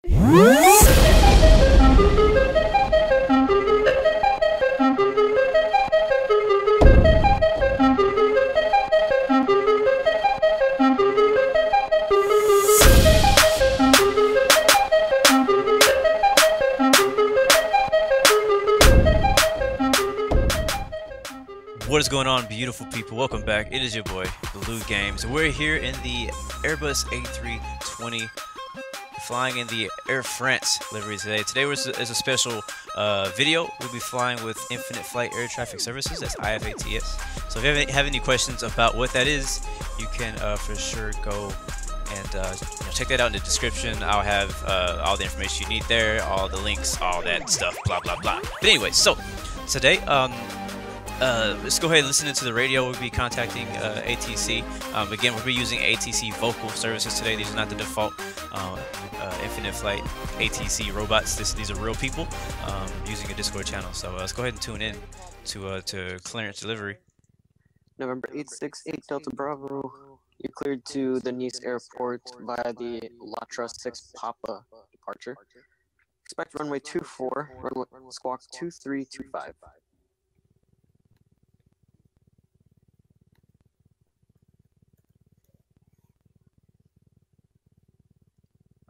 What is going on, beautiful people? Welcome back. It is your boy, Blue Games. We're here in the Airbus A320, flying in the Air France livery today. Today is a special video. We'll be flying with Infinite Flight Air Traffic Services. That's IFATS. So if you have any questions about what that is, you can for sure go and check that out in the description. I'll have all the information you need there, all the links, all that stuff, blah blah blah. But anyway, so today let's go ahead and listen into the radio. We'll be contacting ATC. Again, we'll be using ATC vocal services today. These are not the default Infinite Flight ATC robots. These are real people using a Discord channel. So let's go ahead and tune in to clearance delivery. November 868 Delta Bravo. You cleared to the Nice airport via the Latra 6 Papa departure. Expect runway 24, runway squawk 2325.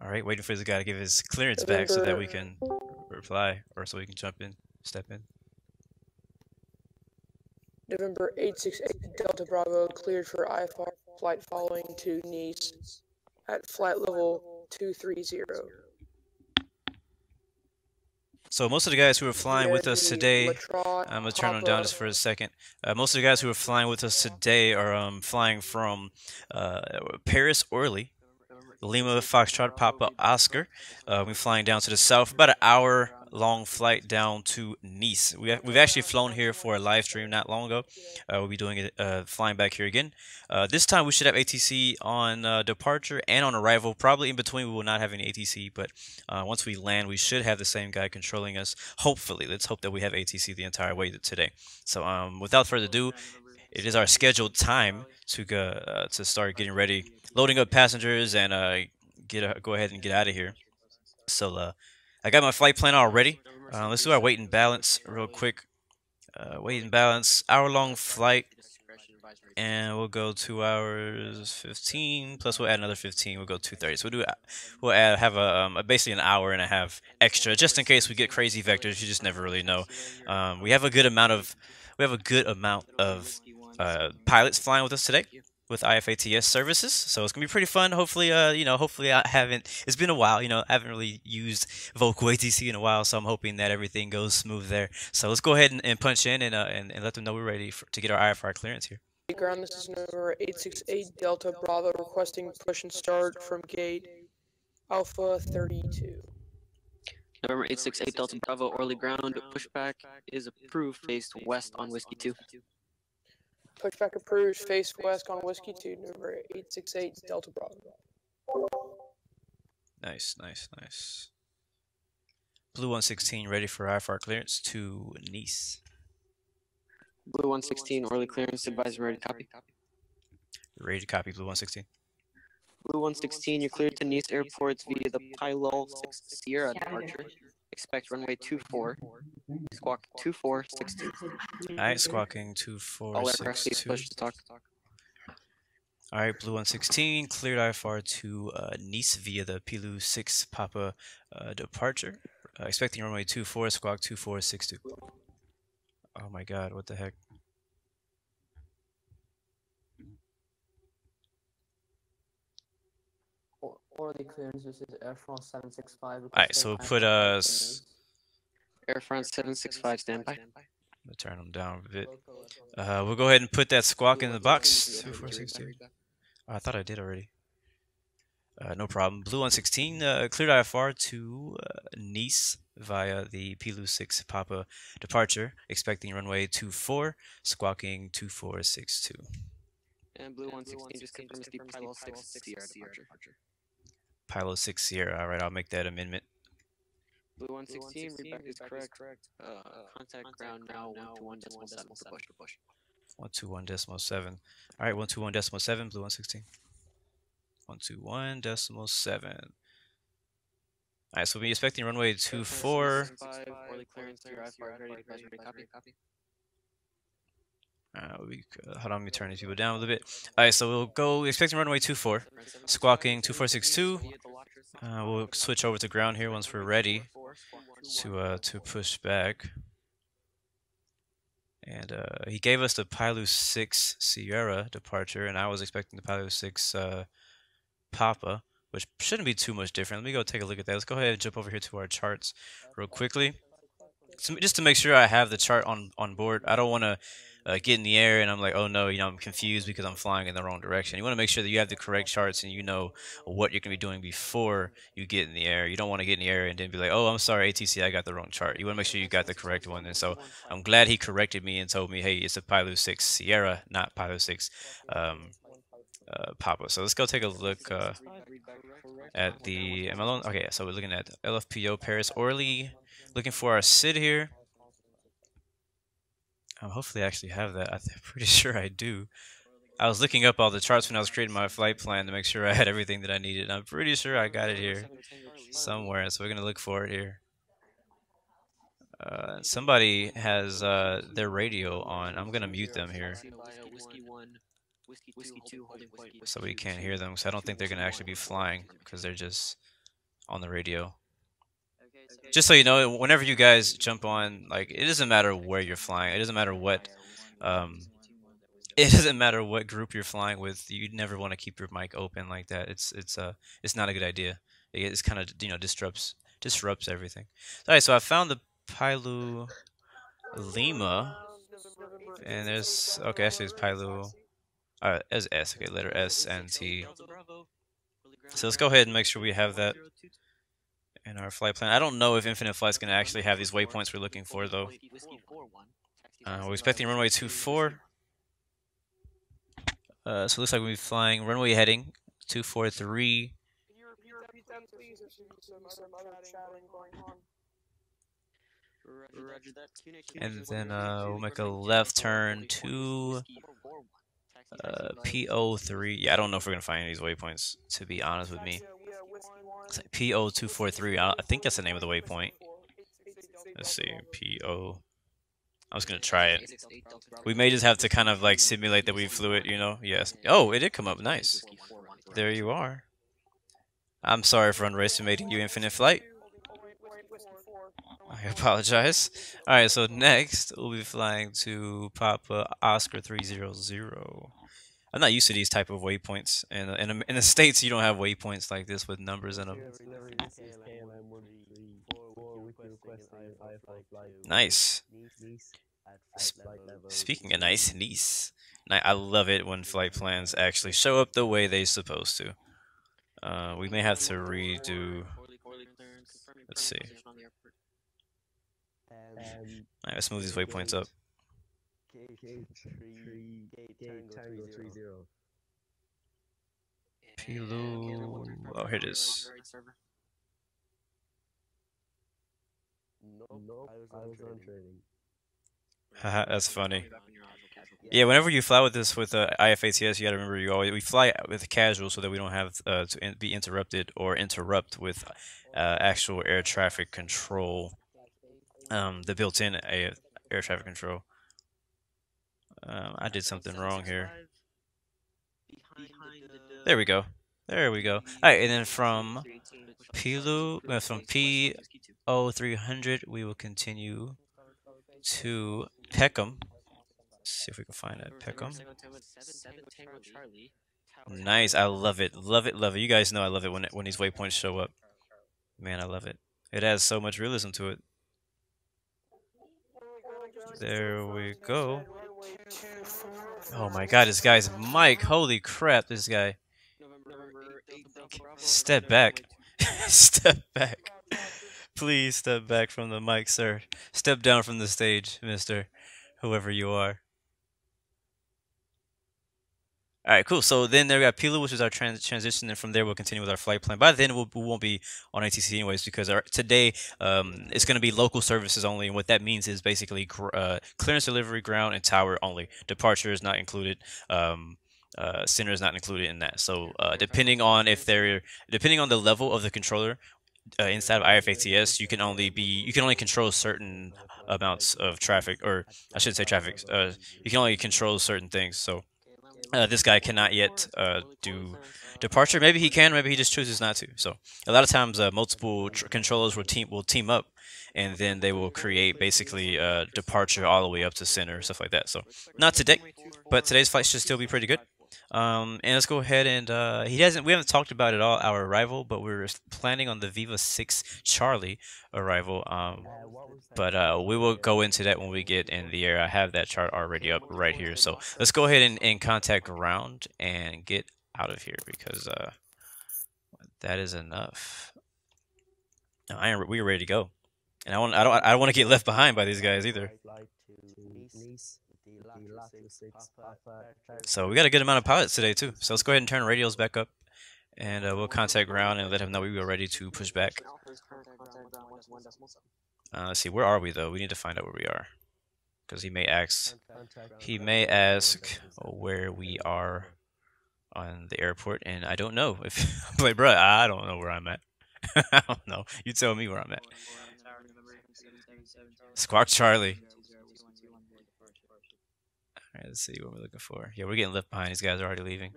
All right, waiting for this guy to give his clearance back so that we can reply, or so we can step in. November 868 Delta Bravo cleared for IFATS flight following to Nice at flight level 230. So most of the guys who are flying with us today, I'm going to turn them down just for a second. Most of the guys who are flying with us today are flying from Paris Orly, Lima Foxtrot Papa Oscar. We're flying down to the south, about an hour-long flight down to Nice. We've actually flown here for a live stream not long ago. We'll be doing it, flying back here again. This time we should have ATC on departure and on arrival. Probably in between we will not have any ATC, but once we land, we should have the same guy controlling us. Hopefully, let's hope that we have ATC the entire way today. So without further ado, it is our scheduled time to start getting ready, loading up passengers, and go ahead and get out of here. So I got my flight plan already. Let's do our weight and balance real quick. Weight and balance, hour-long flight, and we'll go 2 hours 15. Plus we'll add another 15. We'll go 2:30. So we'll have basically an hour and a half extra, just in case we get crazy vectors. You just never really know. We have a good amount of pilots flying with us today with IFATS services, so it's gonna be pretty fun. Hopefully, hopefully it's been a while, I haven't really used vocal ATC in a while, so I'm hoping that everything goes smooth there. So let's go ahead and punch in and let them know we're ready to get our IFR clearance here. Ground, this is November 868 Delta Bravo requesting push and start from gate Alpha 32. November 868 Delta Bravo Orly ground. Pushback is approved. Faced west on Whiskey 2. Pushback approved. Face west on Whiskey 2. November 868 Delta Bravo. Nice. Blue 116 ready for IFR clearance to Nice. Blue 116 Orly clearance advisor ready to copy. Ready to copy, Blue 116. Blue 116, you're cleared to Nice airports via the Pylol 6 Sierra departure. Expect runway 24. Squawk 2462. Alright, squawking 2462. All aircraft please push to talk. Alright, Blue 116, cleared IFR to Nice via the Pilou 6 Papa departure. Expecting runway 24, squawk 2462. Oh my god, what the heck? Orly clearance, this is Air France 765. Alright, so we'll put Air France 765 standby. We'll turn them down a bit. We'll go ahead and put that squawk in the box. 2462. Oh, I thought I did already. No problem. Blue 116, cleared IFR to Nice via the Pilou 6 Papa departure. Expecting runway 24, squawking 2462. And Blue 116 just confirms the Pylol 6 Sierra departure. Pylol 6 Sierra. Alright, I'll make that amendment. Blue 116, readback is correct. Contact ground now 121.7 for push. 121.7. Alright, 121.7, Blue 116. 121.7. Alright, so we'll be expecting runway 24. Hold on, let me turn these people down a little bit. Alright, so we'll go expecting runway 24. Squawking 2462. We'll switch over to ground here once we're ready to push back. And he gave us the Pilu 6 Sierra departure, and I was expecting the Pilu 6 Papa, which shouldn't be too much different. Let me go take a look at that. Let's go ahead and jump over here to our charts real quickly. So just to make sure I have the chart on board. I don't want to get in the air and I'm like, oh no, I'm confused because I'm flying in the wrong direction. You want to make sure that you have the correct charts and you know what you're going to be doing before you get in the air. You don't want to get in the air and then be like, oh, I'm sorry, ATC, I got the wrong chart. You want to make sure you got the correct one. And so I'm glad he corrected me and told me, hey, it's a Pilu 6 Sierra, not Pilu 6 Papa. So let's go take a look at the, am I alone? Okay, so we're looking at LFPO Paris Orly. Looking for our SID here. Hopefully I actually have that. I'm pretty sure I do. I was looking up all the charts when I was creating my flight plan to make sure I had everything that I needed. I'm pretty sure I got it here somewhere. So we're going to look for it here. Somebody has their radio on. I'm going to mute them here so we can't hear them. So I don't think they're going to actually be flying because they're just on the radio. Just so you know, whenever you guys jump on, like, it doesn't matter where you're flying. It doesn't matter what, it doesn't matter what group you're flying with. You never want to keep your mic open like that. It's not a good idea. It's kind of disrupts everything. All right, so I found the Pilu Lima, and there's actually it's Pilu. As S. Okay, letter S and T. So let's go ahead and make sure we have that in our flight plan. I don't know if Infinite Flight's going to actually have these waypoints we're looking for, though. We're expecting runway 24. So it looks like we'll be flying runway heading 243. And then we'll make a left turn to PO3. Yeah, I don't know if we're going to find any of these waypoints, to be honest with me. It's like PO243. I think that's the name of the waypoint. Let's see. PO. I was going to try it. We may just have to kind of like simulate that we flew it, Yes. Oh, it did come up. Nice. There you are. I'm sorry for underestimating you, Infinite Flight. I apologize. Alright, so next we'll be flying to Papa Oscar 300. I'm not used to these type of waypoints. In the States, you don't have waypoints like this with numbers in them. Nice. Speaking of nice, Nice. I love it when flight plans actually show up the way they're supposed to. We may have to redo. Let's see. Alright, let's move these waypoints up. Pilu. Oh, here it is. Haha, that's funny. Yeah, whenever you fly with this with IFATS, you gotta remember we fly with casual so that we don't have to be interrupted or interrupt with actual air traffic control. The built-in air traffic control. I did something wrong here. There we go. There we go. All right, and then from Pilu, from PO300, we will continue to Peckham. Let's see if we can find it. Peckham. Nice. I love it. Love it. Love it. You guys know I love it when these waypoints show up. Man, I love it. It adds so much realism to it. There we go. Oh my god, this guy's mic. Holy crap, this guy. Step back. Step back. Please step back from the mic, sir. Step down from the stage, mister. Whoever you are. Alright, cool. So then there we got Pilu, which is our transition, and from there we'll continue with our flight plan. By then we won't be on ATC anyways, because today it's going to be local services only, and what that means is basically clearance, delivery, ground, and tower only. Departure is not included. Center is not included in that. So depending on the level of the controller, inside of IFATS, you can only control certain amounts of traffic, or I shouldn't say traffic. You can only control certain things. So this guy cannot yet do departure. Maybe he can. Maybe he just chooses not to. So a lot of times, multiple controllers will team up, and then they will create basically departure all the way up to center, stuff like that. So not today, but today's flight should still be pretty good. And let's go ahead and we haven't talked about it all our arrival, but we're planning on the Viva 6 Charlie arrival. But we will go into that when we get in the air. I have that chart already up right here. So let's go ahead and contact ground and get out of here, because that is enough. Now, we're ready to go, and I don't want to get left behind by these guys either. So we got a good amount of pilots today too. So let's go ahead and turn radios back up, and we'll contact ground and let him know we are ready to push back. Let's see, where are we though? We need to find out where we are, because he may ask where we are on the airport, and I don't know. But bruh, I don't know where I'm at. I don't know. You tell me where I'm at. Squawk Charlie. Alright, let's see what we're looking for. Yeah, we're getting left behind. These guys are already leaving.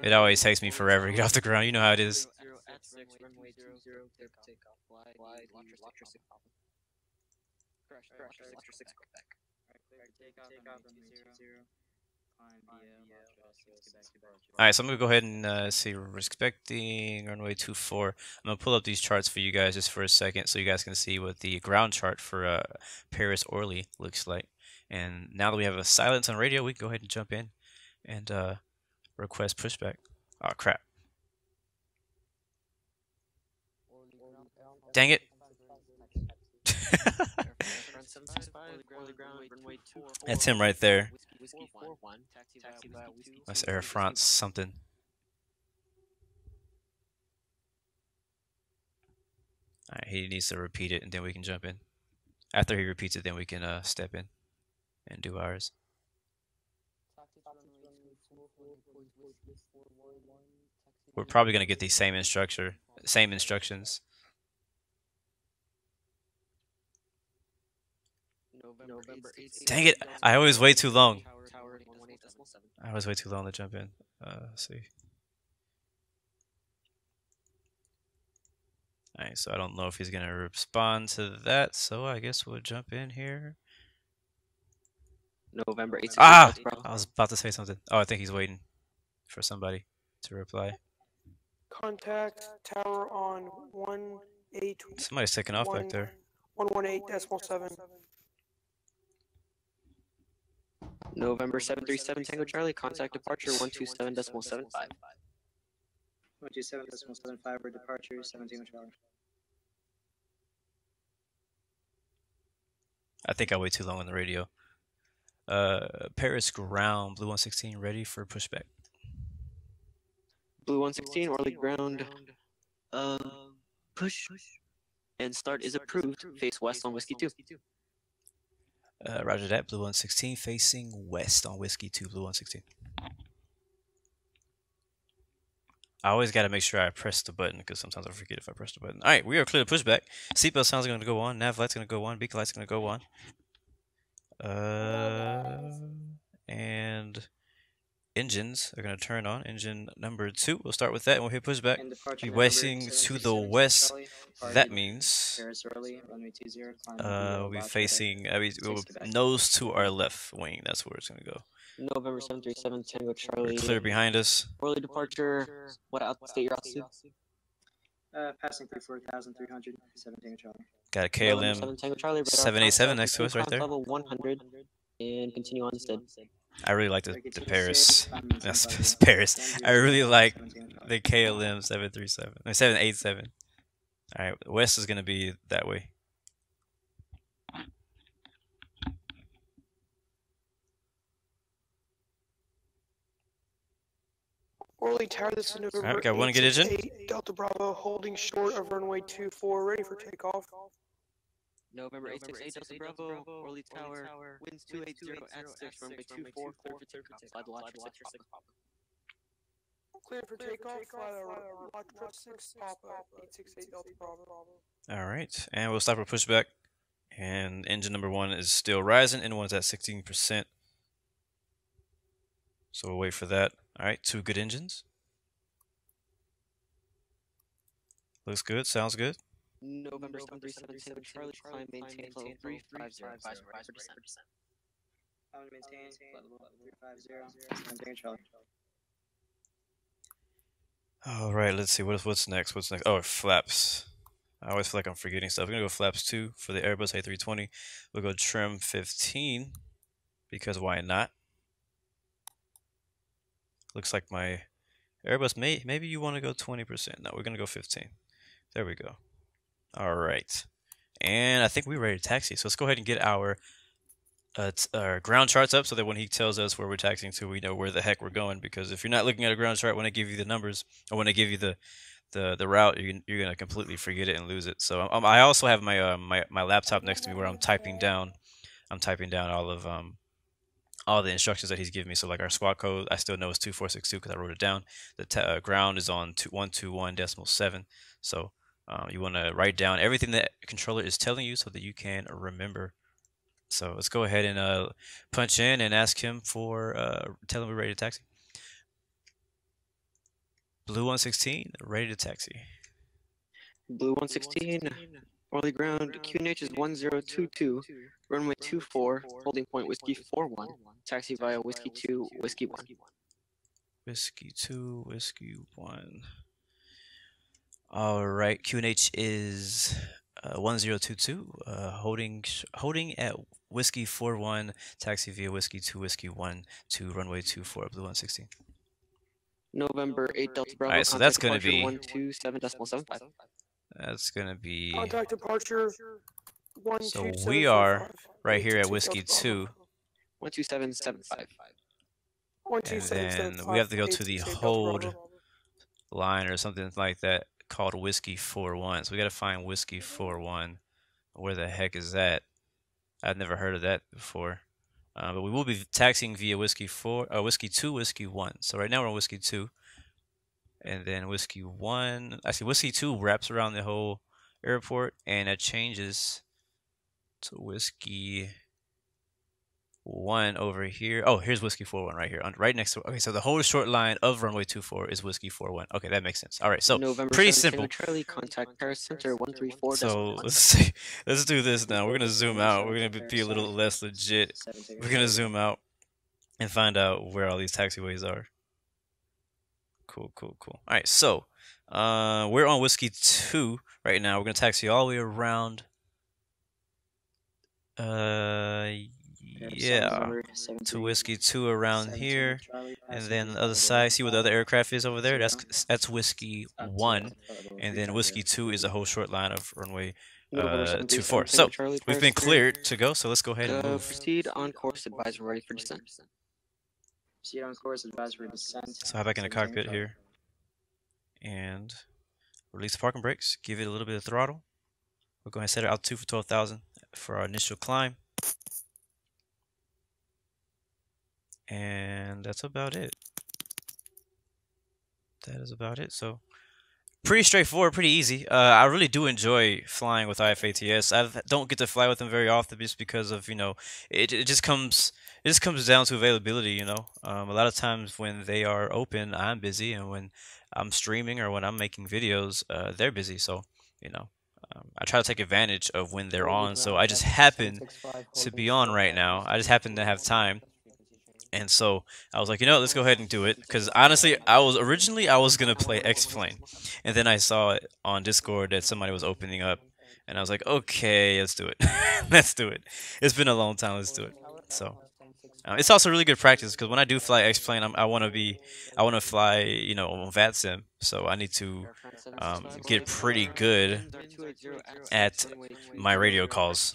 It always takes me forever to get off the ground. You know how it is. Alright, so I'm going to go ahead and see, we're expecting runway 24. I'm going to pull up these charts for you guys just for a second so you guys can see what the ground chart for Paris Orly looks like. And now that we have a silence on radio, we can go ahead and jump in and request pushback. Oh, crap. Dang it. That's him right there. That's Air France something. Alright, he needs to repeat it and then we can jump in. After he repeats it, then we can step in and do ours. We're probably going to get the same instructions. Dang it! I always wait too long. I always wait too long to jump in. Let's see. Alright, so I don't know if he's going to respond to that, so I guess we'll jump in here. November 8th. Ah! I was about to say something. Oh, I think he's waiting for somebody to reply. Contact tower on 18. Somebody's taking off back there. 118.7. November 737 Tango Charlie, contact departure 127.75. 127.75 for departure, 17 Charlie. I think I wait too long on the radio. Paris ground, Blue 116 ready for pushback. Blue 116, Orly ground. Push. And start is approved. Face west on Whiskey 2. Roger that, Blue 116 facing west on Whiskey 2, Blue 116. I always got to make sure I press the button, because sometimes I forget if I press the button. Alright, we are clear to pushback. Seatbelt sounds are going to go on. Nav light's going to go on. Beacon light's going to go on. And engines are going to turn on. Engine number 2. We'll start with that and we'll hit pushback. Be westing to the west. That means we'll be facing, we'll nose to our left wing. That's where it's going to go. November 737 Tango Charlie. We're clear behind us. Orly departure. What state you're altitude? Passing through 4,300, 17 Charlie. Got a KLM 787 next to us right there. Level 100 and continue on instead. I really like the Paris. That's Paris. I really like the KLM 737. 787. Alright, west is going to be that way. Orly Tower, this is November. Alright, got one good engine. Delta Bravo, holding short of runway 24, ready for takeoff. November 868 Delta Bravo, Orly Tower, winds 280 at 6, runway 24, clear for takeoff. Slide the launcher 6. Cleared for takeoff, fly the Latra 6 Papa 868 Delta Bravo. All right, and we'll stop our pushback. And engine number 1 is still rising. Engine 1's at 16%. So we'll wait for that. All right, 2 good engines. Looks good, sounds good. November 737 Charlie, climb, maintain level 350, advise ready for descent. I'm going to maintain flight level 350, 17 Charlie. All right, let's see, what's next? What's next? Oh, flaps. I always feel like I'm forgetting stuff. We're going to go flaps 2 for the Airbus A320. We'll go trim 15, because why not? Looks like my Airbus, maybe you want to go 20%. No, we're going to go 15. There we go. All right. And I think we're ready to taxi. So let's go ahead and get our ground charts up so that when he tells us where we're taxiing to, we know where the heck we're going. Because if you're not looking at a ground chart when they give you the numbers, or when they give you the route, you're gonna completely forget it and lose it. So I also have my my laptop next to me where I'm typing down all the instructions that he's giving me. So like our squawk code, I still know it's 2462 because I wrote it down. The ground is on 121.7. So you want to write down everything that controller is telling you so that you can remember. So let's go ahead and punch in and ask him for tell him we're ready to taxi. Blue 116, ready to taxi. Blue 116, Orly ground, QNH is 1022, runway 24, holding point Whiskey 41, taxi via Whiskey 2, Whiskey 1. Whiskey 2, Whiskey 1. All right, QNH is 1022, holding at Whiskey 41, taxi via Whiskey 2, Whiskey 1 to runway 24, Blue 116. November 8 Delta Bravo. All right, so that's going to be 127.75. That's going to be. Contact departure. So we are right here at Whiskey 2. 127.75. And then we have to go to the hold line or something like that called Whiskey 41. So we got to find Whiskey 41. Where the heck is that? I've never heard of that before. But we will be taxiing via Whiskey 2, Whiskey 1. So right now we're on Whiskey 2. And then Whiskey 1, actually Whiskey 2 wraps around the whole airport, and it changes to Whiskey 1 over here. Oh, here's Whiskey 41 right here, right next to. Okay, so the whole short line of runway 24 is Whiskey 41. Okay, that makes sense. All right, so November pretty simple. Charlie, contact Paris Center 134. So let's see. Let's do this now. We're gonna zoom out. We're gonna be a little less legit. We're gonna zoom out and find out where all these taxiways are. Cool. All right, so we're on Whiskey 2 right now. We're gonna taxi all the way around. Yeah, to Whiskey 2 around here, and then the other side. See where the other aircraft is over there? That's Whiskey 1, and then Whiskey 2 is a whole short line of runway 24. So we've been cleared to go. So let's go ahead and move. Proceed on course. Advise ready for descent. Proceed on course. Advise for descent. So hop back in the cockpit here, and release the parking brakes. Give it a little bit of throttle. We're going to set it altitude for 12,000 for our initial climb. And that's about it. That is about it. So pretty straightforward, pretty easy. I really do enjoy flying with IFATS. I don't get to fly with them very often just because of, it just comes down to availability, A lot of times when they are open, I'm busy, and when I'm streaming or when I'm making videos, they're busy. So, I try to take advantage of when they're on. So I just happen to be on right now. I just happen to have time. And so I was like, let's go ahead and do it. Because honestly, I was going to play X-Plane. And then I saw it on Discord that somebody was opening up. And I was like, okay, let's do it. Let's do it. It's been a long time. Let's do it. So it's also really good practice because when I do fly X-Plane, I want to fly, on VATSIM. So I need to get pretty good at my radio calls.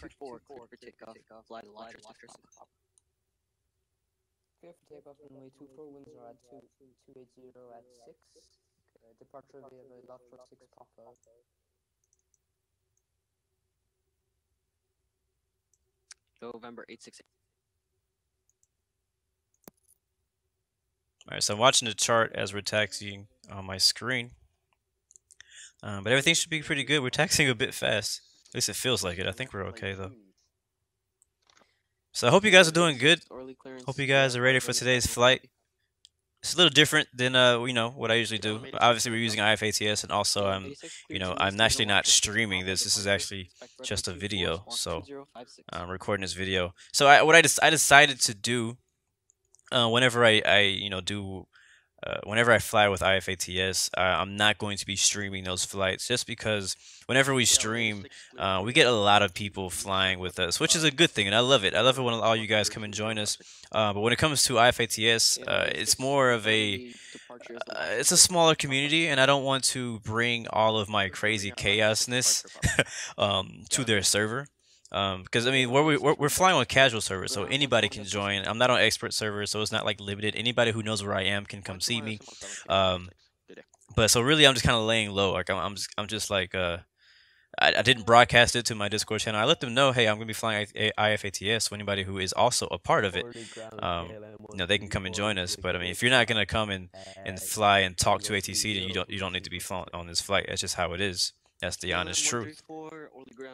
Clear for takeoff runway 24, winds are at 280 at 6. Departure via the Latra 6 Papa. November 868. Alright, so I'm watching the chart as we're taxiing on my screen. But everything should be pretty good. We're taxiing a bit fast. At least it feels like it. I think we're okay though. So I hope you guys are doing good. Hope you guys are ready for today's flight. It's a little different than what I usually do. Obviously, we're using IFATS, and also I'm actually not streaming this. This is actually just a video, so I'm recording this video. So I decided to do whenever whenever I fly with IFATS, I'm not going to be streaming those flights just because whenever we stream, we get a lot of people flying with us, which is a good thing, and I love it. I love it when all you guys come and join us. But when it comes to IFATS, it's more of it's a smaller community, and I don't want to bring all of my crazy chaosness to their server. Because I mean, we're flying on casual servers, so anybody can join. I'm not on expert servers, so it's not like limited. Anybody who knows where I am can come see me. But so really, I'm just kind of laying low. Like I'm just like I didn't broadcast it to my Discord channel. I let them know, hey, I'm gonna be flying IFATS. So anybody who is also a part of it, they can come and join us. But I mean, if you're not gonna come and fly and talk to ATC, then you don't need to be flying on this flight. That's just how it is. That's the honest truth.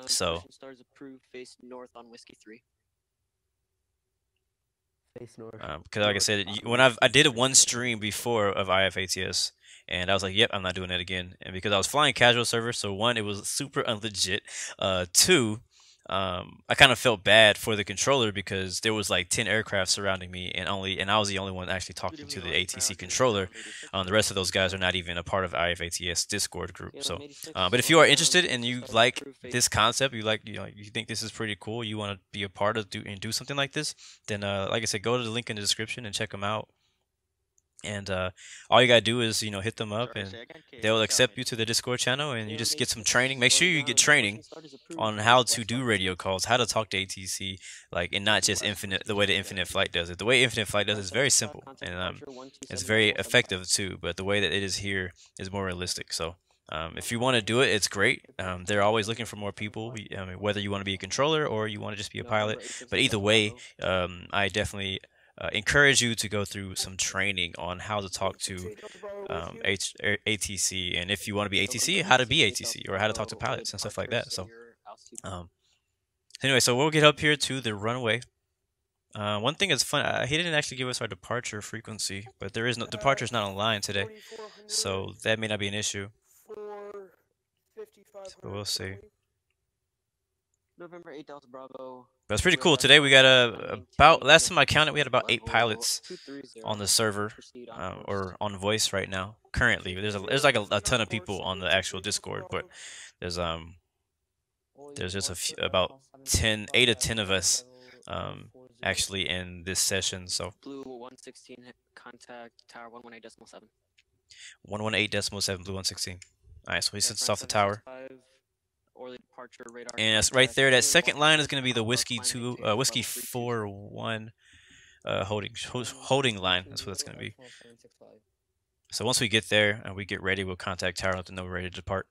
So. Face north on Whiskey 3. Because like I said, when I did one stream before of IFATS, and I was like, yep, I'm not doing that again. And because I was flying casual server, so one, it was super unlegit. Two, I kind of felt bad for the controller because there was like 10 aircraft surrounding me, and I was the only one actually talking to the ATC controller. The rest of those guys are not even a part of IFATS Discord group. So, but if you are interested and you like this concept, you think this is pretty cool, you want to be a part of do something like this, then like I said, go to the link in the description and check them out. And all you gotta do is hit them up, and they'll accept you to the Discord channel, and you just get some training. Make sure you get training on how to do radio calls, how to talk to ATC, and not just the way the Infinite Flight does it. The way Infinite Flight does it is very simple, and it's very effective too. But the way that it is here is more realistic. So if you want to do it, it's great. They're always looking for more people. I mean, whether you want to be a controller or you want to just be a pilot, but either way, I definitely encourage you to go through some training on how to talk to ATC, and if you want to be ATC, how to be ATC, or how to talk to pilots and stuff like that. So anyway, so we'll get up here to the runway. One thing that's fun, he didn't actually give us our departure frequency, but there is no departure is not online today, so that may not be an issue. So we'll see. November 8 Delta Bravo. But it's pretty cool. Today we got last time I counted, we had about 8 pilots on the server, or on voice right now. Currently, there's like a ton of people on the actual Discord, but there's just about 8 to 10 of us actually in this session. So Blue 116 contact tower 118.7. 118.7 Blue 116. Alright, so he sits off the tower. Orly departure radar. And that's right there. That second line is going to be the Whiskey 4-1 holding line. That's what it's going to be. So once we get there and we get ready, we'll contact tower and let them know we're ready to depart.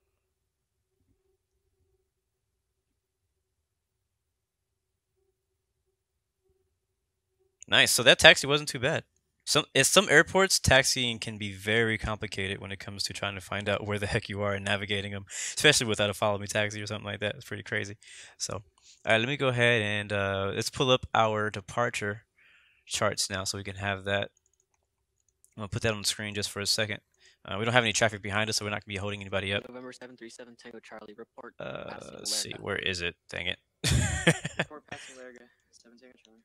Nice. So that taxi wasn't too bad. At some airports, taxiing can be very complicated when it comes to trying to find out where the heck you are and navigating them, especially without a follow me taxi or something like that. It's pretty crazy. So, all right, let me go ahead and let's pull up our departure charts now so we can have that. I'm going to put that on the screen just for a second. We don't have any traffic behind us, so we're not going to be holding anybody up. November 737 Tango Charlie, report. Let's see, where is it? Dang it. Report passing Larga, 7 Tango Charlie.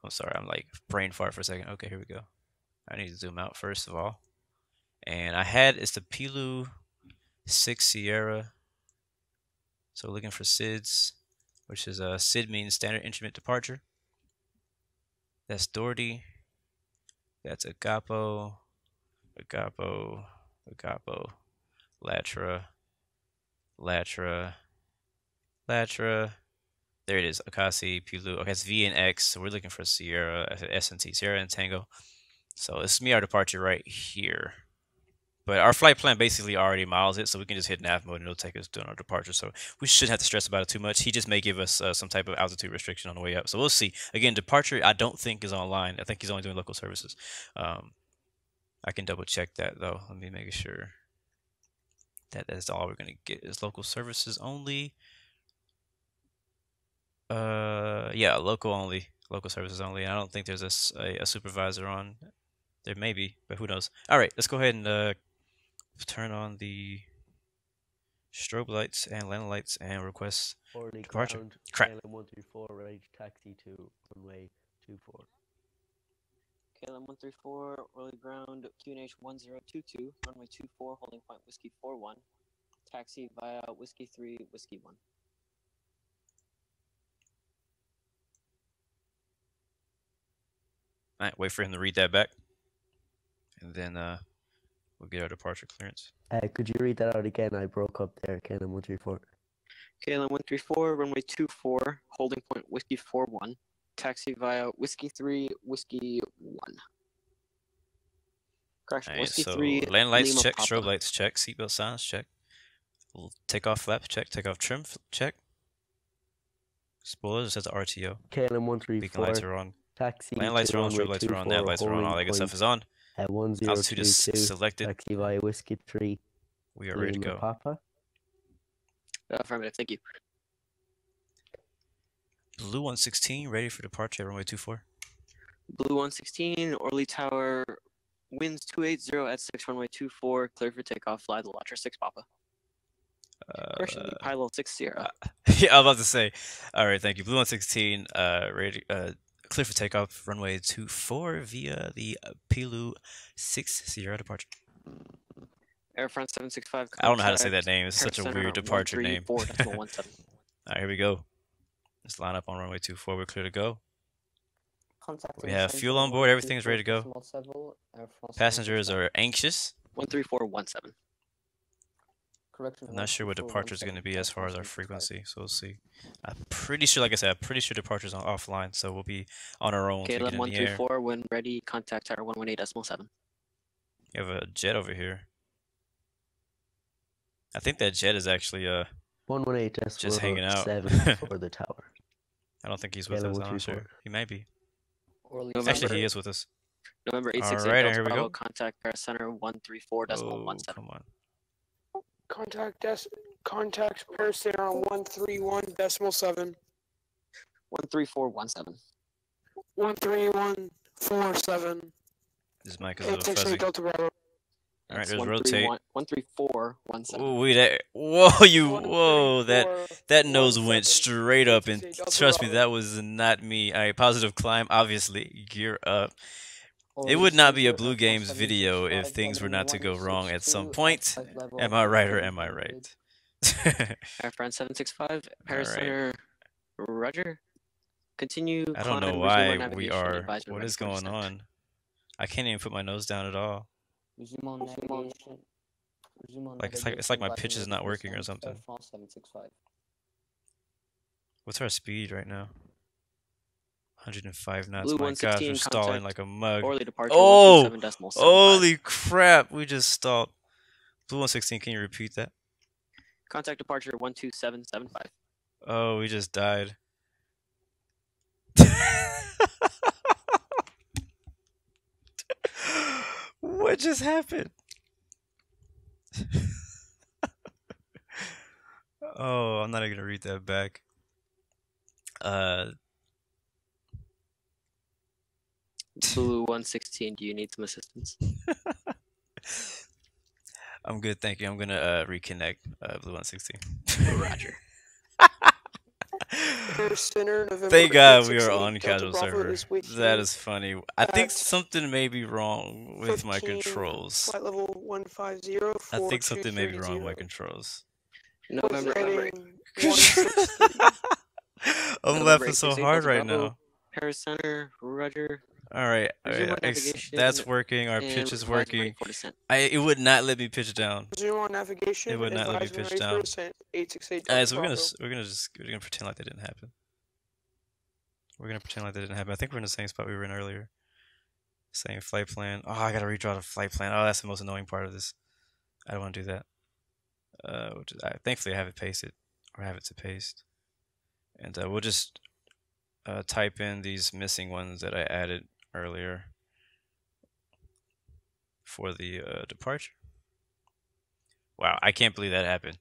I'm sorry, I'm like brain fart for a second. Okay, here we go. I need to zoom out first of all. And it's the Pilu 6 Sierra. So we're looking for SIDS, which is SID means standard instrument departure. That's Doherty. That's Agapo, Latra. There it is. Akasi, Pilu. Okay, it's V and X. So we're looking for Sierra, S and T, Sierra and Tango. So this is me, our departure right here. But our flight plan basically already miles it, so we can just hit nav mode and it'll take us to our departure. So we shouldn't have to stress about it too much. He just may give us some type of altitude restriction on the way up. So we'll see. Again, departure I don't think is online. I think he's only doing local services. I can double check that though. Let me make sure that that's all we're gonna get is local services only. Yeah, local only, local services only. I don't think there's a supervisor on. There may be, but who knows? All right, let's go ahead and turn on the strobe lights and landing lights and request Orly departure. ground, Crap. KLM 134, ready to taxi to runway 24. KLM 134, Orly ground, QNH 1022, runway 24, holding point whiskey 41. Taxi via whiskey 3, whiskey 1. All right, wait for him to read that back, and then we'll get our departure clearance. Could you read that out again? I broke up there, KLM 134. KLM 134, runway 24, holding point whiskey 41. Taxi via whiskey 3, whiskey 1. Correction, All right, whiskey so 3, land lights Lima check, Papa. strobe lights check, seatbelt signs check, takeoff flaps check, takeoff trim check. Spoilers, that's RTO. KLM Beacon lights 134, are on. taxi Land lights to are on, runway strobe lights are on, 24, nav lights are on, all that good stuff is on. At Altitude is 1022, selected. taxi via whiskey 3, We are ready to Lima go. Papa. Affirmative, thank you. Blue 116, ready for departure at runway 24. Blue 116, Orly Tower, winds 280 at 6, runway 24, clear for takeoff, fly the Latra 6 Papa. Correction, Pilo 60. Yeah, I was about to say. All right, thank you. Blue 116, ready, clear for takeoff, runway 24 via the Pilu 60 departure. Air France 765. I don't know how to say that name. It's such a weird departure name. 134.17. All right, here we go. Let's line up on runway 24. We're clear to go. We have fuel on board. Everything's ready to go. Passengers are anxious. 134.17. I'm not sure what departure is going to be as far as our frequency, so we'll see. I'm pretty sure, like I said, I'm pretty sure departure's on offline, so we'll be on our own. KLM 134, when ready, contact tower 118.7. You have a jet over here. I think that jet is actually 118 just hanging out. 7 for the tower. I don't think he's with us. I'm not sure. He might be. Actually, he is with us. November 868 All right, Delta here we Bravo, go. contact Paris Center 134.17. Oh, come on. Contact Paris Center on 131.7. 134.17. 131.47. This mic is a little fuzzy. Delta Bravo. All right, there's rotate. 134.17. Oh, whoa, that nose went straight up, and trust me, that was not me. All right, positive climb, obviously, gear up. It would not be a Blue Games video if things were not to go wrong at some point. Am I right or am I right? Air France 765, Paris Center, Roger. Continue. I don't know why we are. What is going on? I can't even put my nose down at all. Like it's like my pitch is not working or something. What's our speed right now? 105 knots. Blue My gosh, we're stalling like a mug. Orly departure, Oh, holy crap! We just stalled. Blue 116, can you repeat that? Contact departure 12775. Oh, we just died. What just happened? Oh, I'm not even gonna read that back. Blue 116, do you need some assistance? I'm good, thank you. I'm gonna reconnect Blue 116. Roger. Thank God we are on casual server. That is funny. I think something may be wrong with my controls. Flight level 150. I think something may be wrong with my controls. November. I'm laughing so hard right now. Paris Center, Roger. All right, that's working. Our pitch is working. It would not let me pitch down. Navigation. It would not let me pitch down. 868 Alright, so we're gonna pretend like that didn't happen. We're gonna pretend like that didn't happen. I think we're in the same spot we were in earlier. Same flight plan. Oh, I gotta redraw the flight plan. Oh, that's the most annoying part of this. I don't want to do that. Thankfully, I have it pasted, or have it to paste. And we'll just type in these missing ones that I added earlier for the departure. Wow, I can't believe that happened.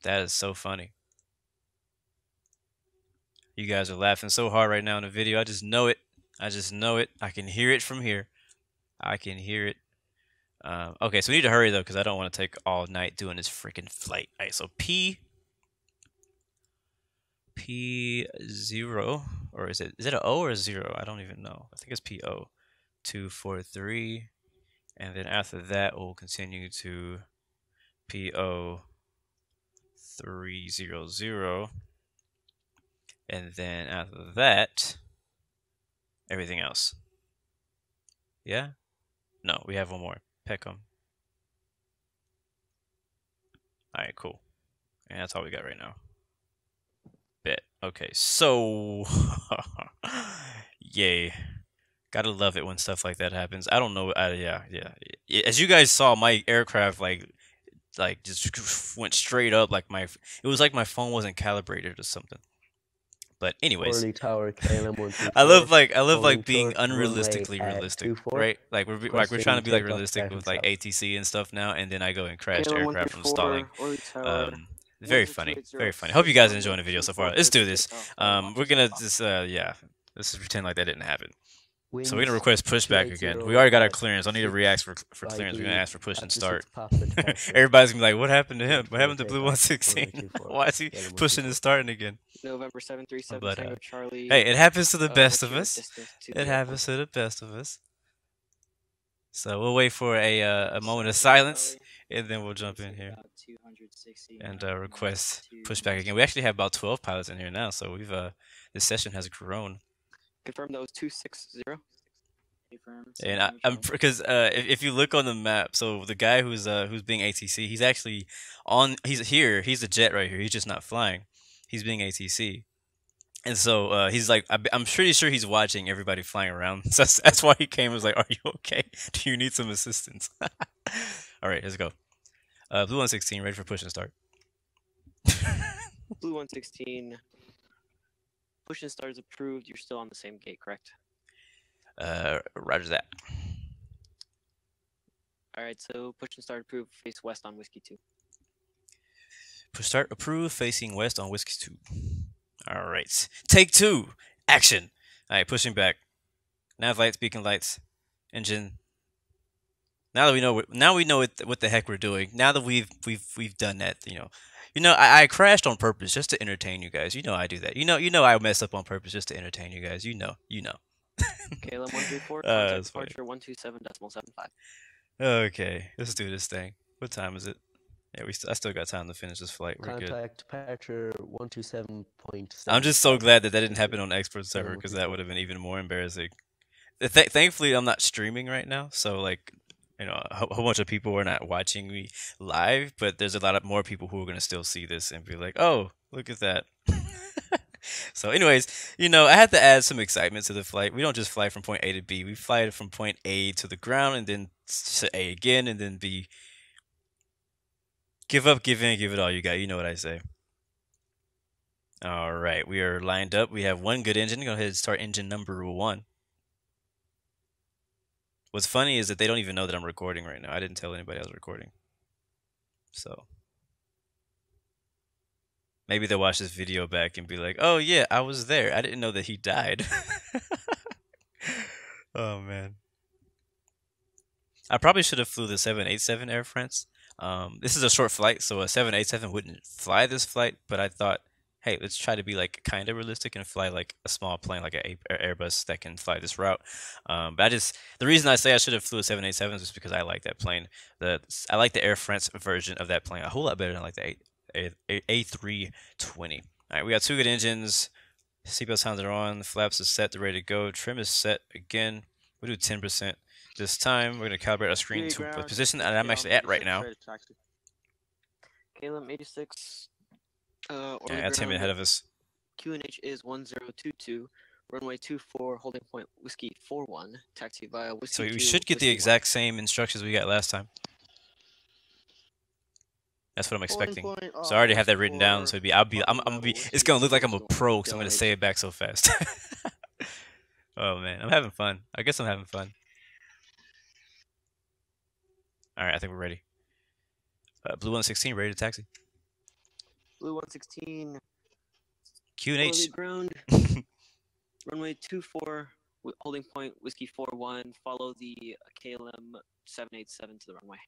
That is so funny. You guys are laughing so hard right now in the video. I just know it. I just know it. I can hear it from here. I can hear it. Okay, so we need to hurry though, because I don't want to take all night doing this freaking flight. All right, so P0, or is it an O or a 0? I don't even know. I think it's PO 243, and then after that we'll continue to PO 300, and then after that everything else. Yeah? No, we have one more. Peckham. Alright, cool. And that's all we got right now. Bet. Okay, so yay. Gotta love it when stuff like that happens. I don't know. Yeah. As you guys saw, my aircraft like just went straight up. Like it was like my phone wasn't calibrated or something. But anyways, Orly Tower, KLM 124. I love being short, unrealistically runway, realistic, 24, right? Like we're trying to be like takeoff, realistic with like south. ATC and stuff now, and then I go and crash the KLM aircraft from 134, stalling. Orly Tower. Very funny, very funny. Hope you guys are enjoying the video so far. Let's do this. We're gonna just let's just pretend like that didn't happen. So we're gonna request pushback again. We already got our clearance. I need to react for clearance. We're gonna ask for push and start. Everybody's gonna be like, "What happened to him? What happened to Blue 116? Why is he pushing and starting again?" November 737 But Tango Charlie. hey, it happens to the best of us. distance to It the happens to the best of us. So we'll wait for a moment of silence, and then we'll jump in here and request pushback again. We actually have about 12 pilots in here now, so we've this session has grown. Confirm that was 260. And I'm because if you look on the map, so the guy who's being ATC, he's actually he's here. He's a jet right here. He's just not flying. He's being ATC. And so he's like, I'm pretty sure he's watching everybody flying around. So that's why he came and was like, "Are you okay? Do you need some assistance?" All right, let's go. Blue 116, ready for push and start. Blue 116. Push and start is approved. You're still on the same gate, correct? Roger that. All right, so push and start approved. Face west on Whiskey 2. Push start approved. Facing west on Whiskey 2. All right, take 2. Action. All right, pushing back. Nav lights, beacon lights, engine. Now that we know what the heck we're doing. Now that we've done that, I crashed on purpose just to entertain you guys. You know I do that. You know I mess up on purpose just to entertain you guys. You know. KLM 134. Contact departure 127.75. Okay, let's do this thing. What time is it? Yeah, I still got time to finish this flight. We're good. Contact departure 127.7. I'm just so glad that didn't happen on expert server, because that would have been even more embarrassing. Thankfully, I'm not streaming right now, so like, a whole bunch of people are not watching me live, but there's a lot of more people who are gonna still see this and be like, "Oh, look at that." So, anyways, I had to add some excitement to the flight. We don't just fly from point A to B. We fly from point A to the ground, and then to A again, and then B. Give up, give in, give it all you got. You know what I say. All right, we are lined up. We have one good engine. Go ahead and start engine number 1. What's funny is that they don't even know that I'm recording right now. I didn't tell anybody I was recording. So maybe they'll watch this video back and be like, "Oh yeah, I was there. I didn't know that he died." Oh man. I probably should have flew the 787 Air France. This is a short flight, so a 787 wouldn't fly this flight, but I thought, hey, let's try to be like kind of realistic and fly like a small plane, like an Airbus that can fly this route. But the reason I say I should have flew a 787 is just because I like that plane. I like the Air France version of that plane a whole lot better than like the A320. All right, we got 2 good engines. Seatbelt sounds are on. The flaps is set. They're ready to go. Trim is set again. We'll do 10%. This time, we're going to calibrate our screen to the position that I'm actually at right now. KLM 86. Yeah, 10 minutes ahead of us. QNH is 1022. Runway 24, holding point Whiskey 41. Taxi via Whiskey 2. So we should get the exact same instructions we got last time. That's what I'm Holding expecting. point, So I already have that whiskey written down. So 4, I'm gonna be. It's gonna look like I'm a pro because I'm gonna say it back so fast. Oh man, I'm having fun. I guess I'm having fun. All right, I think we're ready. Blue 116, ready to taxi. Blue 116. QNH. Ground. Runway 24, holding point, whiskey 41. Follow the KLM 787 to the runway.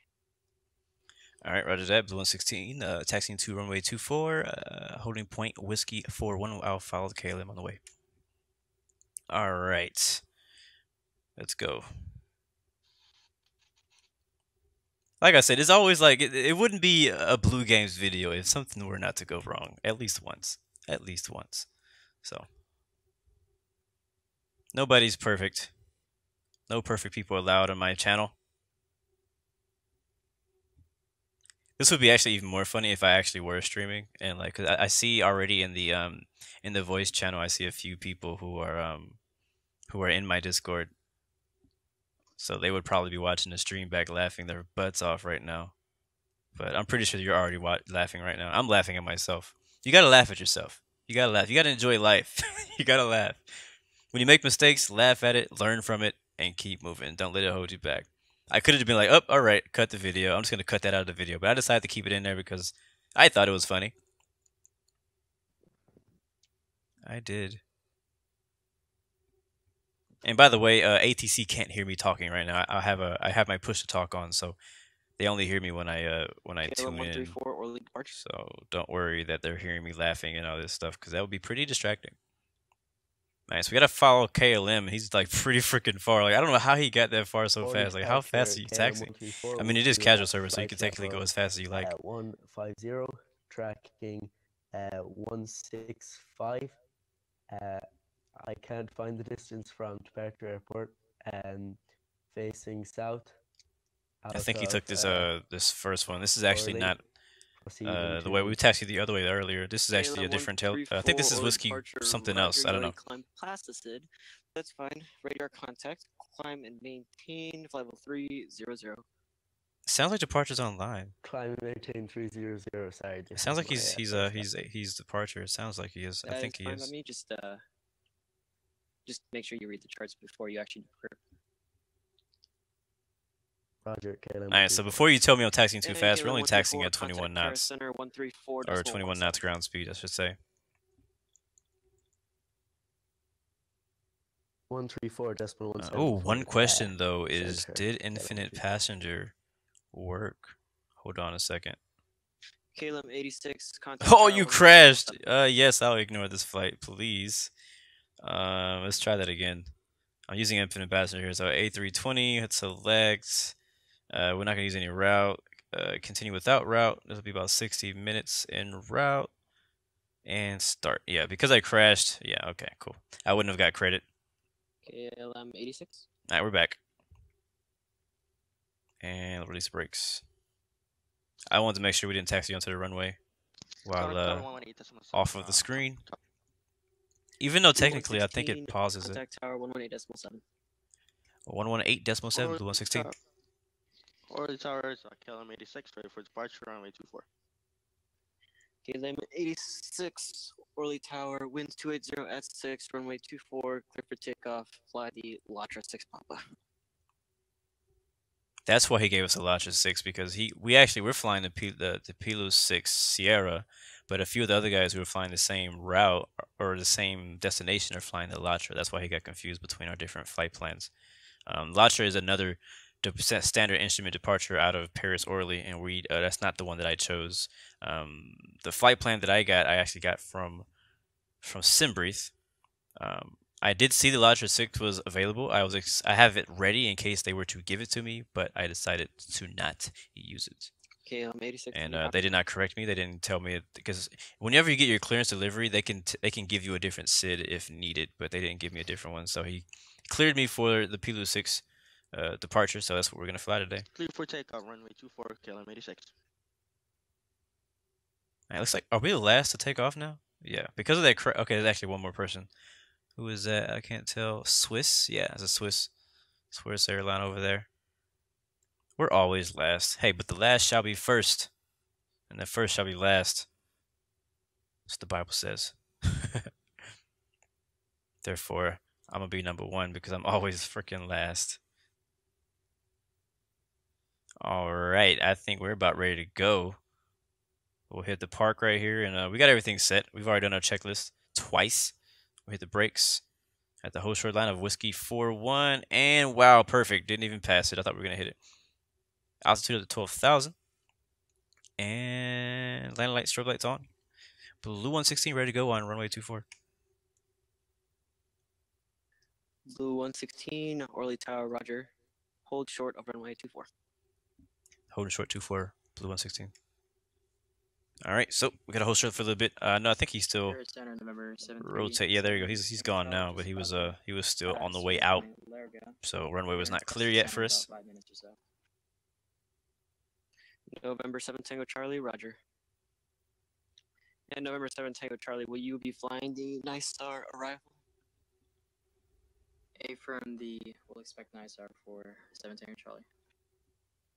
All right, roger that. Blue 116, taxiing to runway 24, holding point, whiskey 41. I'll follow the KLM on the way. All right, let's go. Like I said, it's always like it wouldn't be a Blue Games video if something were not to go wrong at least once. At least once. So nobody's perfect. No perfect people allowed on my channel. This would be actually even more funny if I actually were streaming and like, 'cause I see already in the voice channel, I see a few people who are in my Discord. So they would probably be watching the stream back laughing their butts off right now. But I'm pretty sure you're already laughing right now. I'm laughing at myself. You gotta laugh at yourself. You gotta laugh. You gotta enjoy life. You gotta laugh. When you make mistakes, laugh at it, learn from it, and keep moving. Don't let it hold you back. I could have been like, oh, all right, cut the video. I'm just gonna cut that out of the video. But I decided to keep it in there because I thought it was funny. I did. And by the way, ATC can't hear me talking right now. I have my push to talk on, so they only hear me when I tune in. So don't worry that they're hearing me laughing and all this stuff, because that would be pretty distracting. Nice. We gotta follow KLM. He's like pretty freaking far. Like I don't know how he got that far so fast. Like how fast are you taxiing? I mean, it is casual service, so you can technically go as fast as you like. 150, tracking 165. I can't find the distance from departure airport. Facing south. I think he took this first one. This is actually not the way we taxied the other way earlier. This is actually a different tail. I think this is whiskey something else. I don't know. Climb Placid. That's fine. Radar contact. Climb and maintain flight level 300. Sounds like departure's online. Climb and maintain 300. Sorry. It sounds like he's departure. It sounds like he is. I think he is. Let me just make sure you read the charts before you actually depart. Roger, Alright, so before you tell me I'm taxiing too fast, we're only taxiing at 21 knots. Or 21 knots ground speed, I should say. 134.17. Oh, one question though is, did Infinite Passenger work? Hold on a second. KLM 86. Oh, you crashed! Yes, I'll ignore this flight, please. Let's try that again. I'm using Infinite Passenger here, so A320, hit select. We're not gonna use any route. Continue without route. This will be about 60 minutes en route. And start. Yeah, because I crashed. Yeah, okay, cool. I wouldn't have got credit. KLM 86. Alright, we're back. And release brakes. I wanted to make sure we didn't taxi onto the runway while off of the screen. Even though technically I think it pauses it. Contact tower 118.7. 118.7, Blue 116. Orly Tower is KLM 86, ready for departure, runway 24. KLM 86, Orly Tower, winds 280 at 6, runway 24, clear for takeoff, fly the Latra 6 Papa. That's why he gave us a Latra 6, because we're flying the Pilus 6 Sierra, but a few of the other guys who were flying the same route or the same destination are flying the Latra. That's why he got confused between our different flight plans. Latra is another standard instrument departure out of Paris Orly, and that's not the one that I chose. The flight plan that I actually got from Simbrief. I did see the Latra 6 was available. I have it ready in case they were to give it to me, but I decided to not use it. KLM 86. And they did not correct me. They didn't tell me it, because whenever you get your clearance delivery, they can give you a different SID if needed, but they didn't give me a different one. So he cleared me for the Pilus 6 departure, so that's what we're gonna fly today. Clear for takeoff, runway 24, KLM 86. It looks like, are we the last to take off now? Yeah, because of that. Okay, there's actually one more person. Who is that? I can't tell. Swiss? Yeah, it's a Swiss airline over there. We're always last. Hey, but the last shall be first. and the first shall be last. That's what the Bible says. Therefore, I'm gonna be number one because I'm always freaking last. All right, I think we're about ready to go. We'll hit the park right here, and we got everything set. We've already done our checklist twice. We hit the brakes at the whole short line of Whiskey 4-1, and wow, perfect. Didn't even pass it. I thought we were gonna hit it. Altitude of 12,000, and landing light, strobe lights on. Blue 116 ready to go on runway 24. Blue 116, Orly Tower, Roger. Hold short of runway 24. Holding short 24, Blue 116. All right, so we got to hold short for a little bit. No, I think he's still Center, November 7, rotate. Yeah, there you go. He's gone now, but he was still on the way out. So runway was not clear yet for us. November 7 Tango Charlie, Roger. And November 7 Tango Charlie, will you be flying the Nice Star arrival? Affirm the, we'll expect Nice Star for 7 Tango Charlie.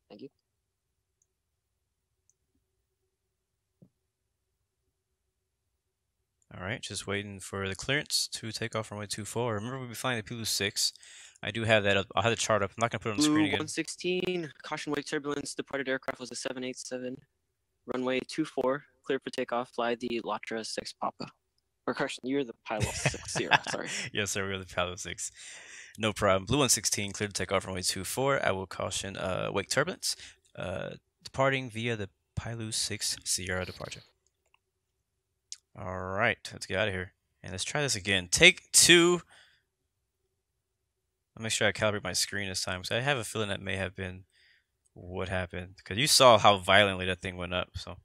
Thank you. All right, just waiting for the clearance to take off runway 24. Remember, we'll be flying the Pulu 6. I do have that up. I'll have the chart up. I'm not going to put it on the Blue screen again. 116, caution wake turbulence. Departed aircraft was a 787. Runway 24, clear for takeoff. Fly the Latra 6 Papa. Or caution, you're the pilot 6 Sierra, sorry. Yes, sir, we're the pilot 6. No problem. Blue 116, clear to take off runway 24. I will caution wake turbulence. Departing via the Pilu 6 Sierra departure. All right, let's get out of here. And let's try this again. Take 2. I'll make sure I calibrate my screen this time, because I have a feeling that may have been what happened. Because you saw how violently that thing went up, so.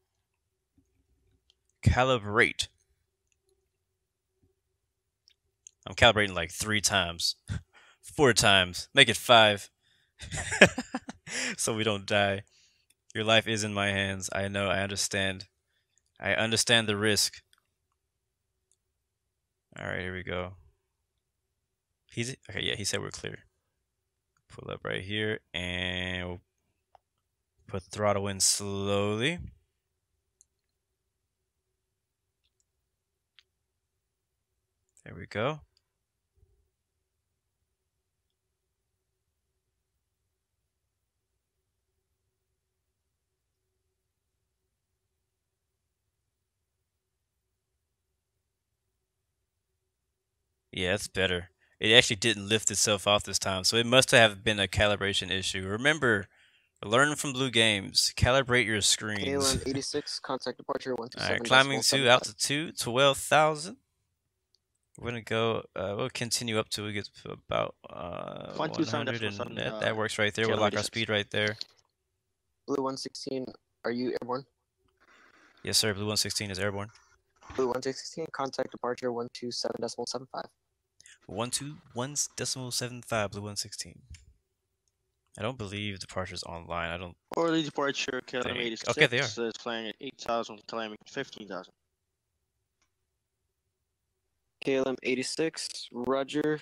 Calibrate. I'm calibrating like 3 times. 4 times. Make it 5. So we don't die. Your life is in my hands. I know, I understand. I understand the risk. All right, here we go. Okay, yeah, he said we're clear. Pull up right here, and we'll put the throttle in slowly. There we go. Yeah, it's better. It actually didn't lift itself off this time, so it must have been a calibration issue. Remember, learn from Blue Games. Calibrate your screens. KLM 86, contact departure 127. All right, climbing to altitude 12,000. We're gonna go. We'll continue up till we get to about 100, and that works right there. We'll lock our speed right there. Blue 116, are you airborne? Yes, sir. Blue 116 is airborne. Blue 116, contact departure 127.75. 121.75, Blue 116. I don't believe departure's online. I don't. Orly departure, KLM 86. Okay, they are. It's flying at 8,000, climbing 15,000. KLM 86, Roger.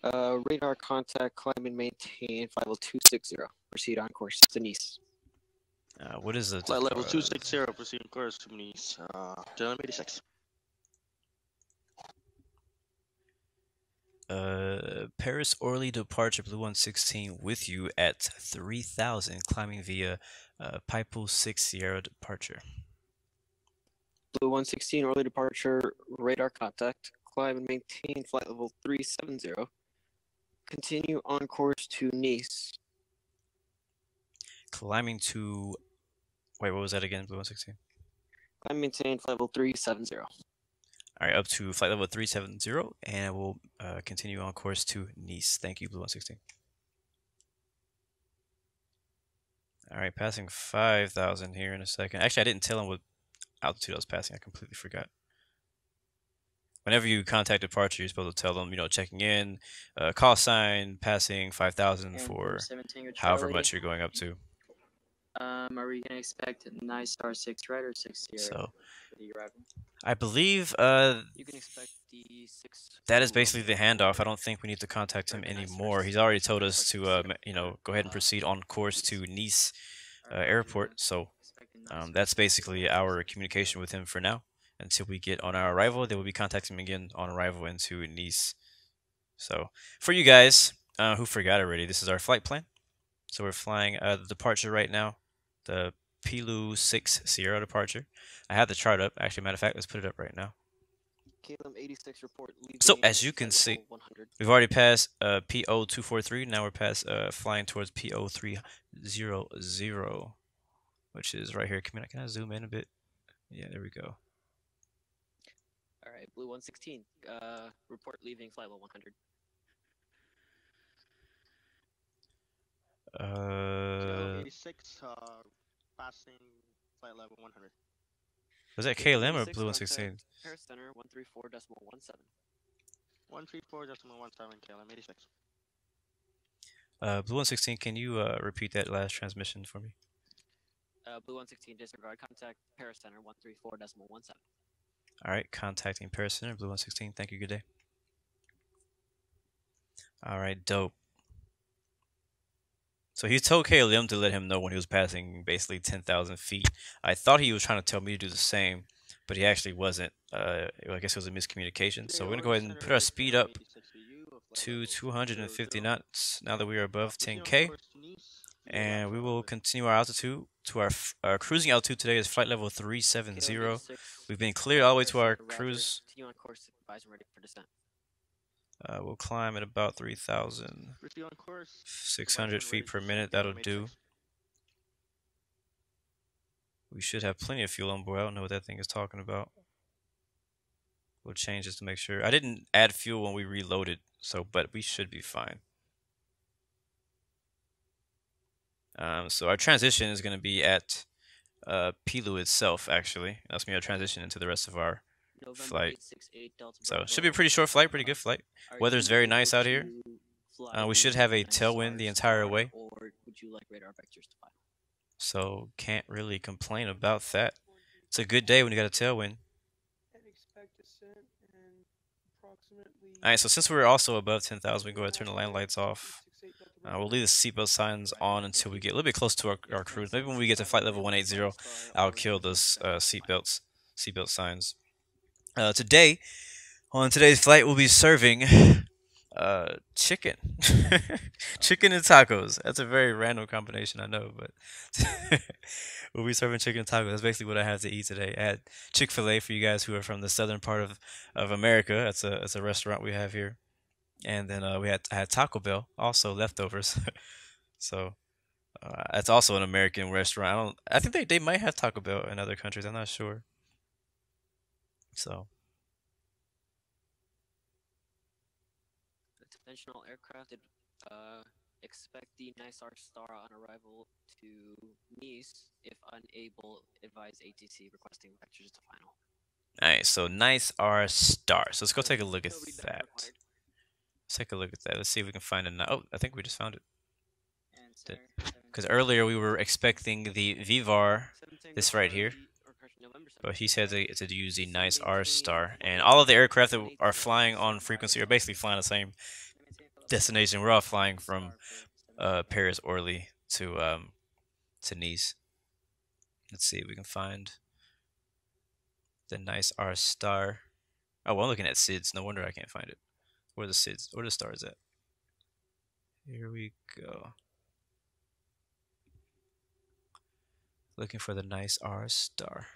Radar contact, climb and maintain 50260. Proceed on course to Nice. What is it? Flight level 260, proceed on course to Nice. KLM 86. Paris Orly departure, Blue 116 with you at 3,000, climbing via Pipepool 6 Sierra departure. Blue 116, Orly departure, radar contact, climb and maintain flight level 370. Continue on course to Nice. Climbing to. Wait, what was that again, Blue 116? Climb and maintain flight level 370. All right, up to flight level 370, and we'll continue on course to Nice. Thank you, Blue 116. All right, passing 5,000 here in a second. Actually, I didn't tell him what altitude I was passing. I completely forgot. Whenever you contact departure, you're supposed to tell them, checking in, call sign, passing 5,000 for however much you're going up to. Are we gonna expect Nice Star 6 right or 6 Sierra So, for the arrival? I believe You can expect the 6. that is basically the handoff. I don't think we need to contact him anymore. He's already told us to, go ahead and proceed on course to Nice Airport. So That's basically our communication with him for now until we get on our arrival. They will be contacting him again on arrival into Nice. So for you guys who forgot already, this is our flight plan. So we're flying the departure right now, the Pilu 6 Sierra departure. I have the chart up. Actually, matter of fact, let's put it up right now. KLM 86 report leaving. So as you can see, 100. we've already passed PO 243. Now we're past flying towards PO 300, which is right here. Can I zoom in a bit? Yeah, there we go. All right, Blue 116. Report leaving flight level 100. KLM 86, passing flight level 100. Was that KLM or Blue 116? Paris Center 134.17. 134.17 KLM 86. Blue 116, can you repeat that last transmission for me? Blue 116, disregard contact Paris Center 134.17. All right, contacting Paris Center, Blue 116. Thank you. Good day. All right, dope. So he told KLM to let him know when he was passing basically 10,000 feet. I thought he was trying to tell me to do the same, but he actually wasn't. I guess it was a miscommunication. So we're going to go ahead and put our speed up to 250 knots now that we are above 10K. And we will continue our altitude to our cruising altitude today is flight level 370. We've been cleared all the way to our cruise. Continue on course, advise and ready for descent. We'll climb at about 3,600 feet per minute. That'll do. We should have plenty of fuel on board. I don't know what that thing is talking about. We'll change this to make sure. I didn't add fuel when we reloaded, but we should be fine. So our transition is going to be at Pilu itself, actually. That's going to be our transition into the rest of our flight. So it should be a pretty short flight, pretty good flight. Weather's very nice out here. We should have a tailwind the entire way. So can't really complain about that. It's a good day when you got a tailwind. Alright, so since we're also above 10,000, we can go ahead and turn the land lights off. We'll leave the seatbelt signs on until we get a little bit close to our cruise. Maybe when we get to flight level 180, I'll kill those seatbelt signs. Today, on today's flight, we'll be serving chicken. Chicken and tacos. That's a very random combination, I know, but we'll be serving chicken and tacos. That's basically what I have to eat today. I had Chick-fil-A for you guys who are from the southern part of America. That's a restaurant we have here. And then I had Taco Bell, also leftovers. So that's also an American restaurant. I think they might have Taco Bell in other countries. I'm not sure. So conventional aircraft, expect the Nice Arc Star on arrival to Nice. If unable, advise ATC requesting vectors to final. Alright, so Nice R Star. So let's go take a look at that. Let's take a look at that. Let's see if we can find it now. Oh, I think we just found it. Because earlier we were expecting the VVAR, this right here. But he said to use the Nice R Star. And all of the aircraft that are flying on frequency are basically flying the same destination. We're all flying from Paris Orly to Nice. Let's see if we can find the Nice R Star. Oh, well, I'm looking at SIDS. No wonder I can't find it. Where the SIDS? Where the stars at? Here we go. Looking for the Nice R Star.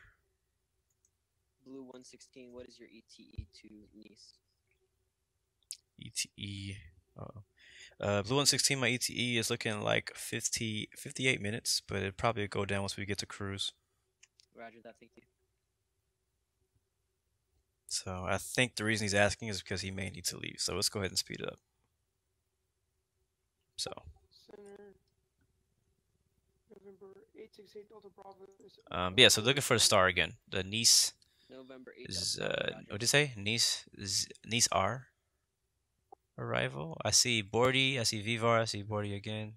Blue 116, what is your ETE to Nice? ETE. Blue 116, my ETE is looking like 58 minutes, but it'll probably go down once we get to cruise. Roger that, thank you. So I think the reason he's asking is because he may need to leave. So let's go ahead and speed it up. So. Yeah, so looking for the star again. The Nice is what did it say? Nice R arrival. I see Bordy, I see Vivar, I see Bordy again.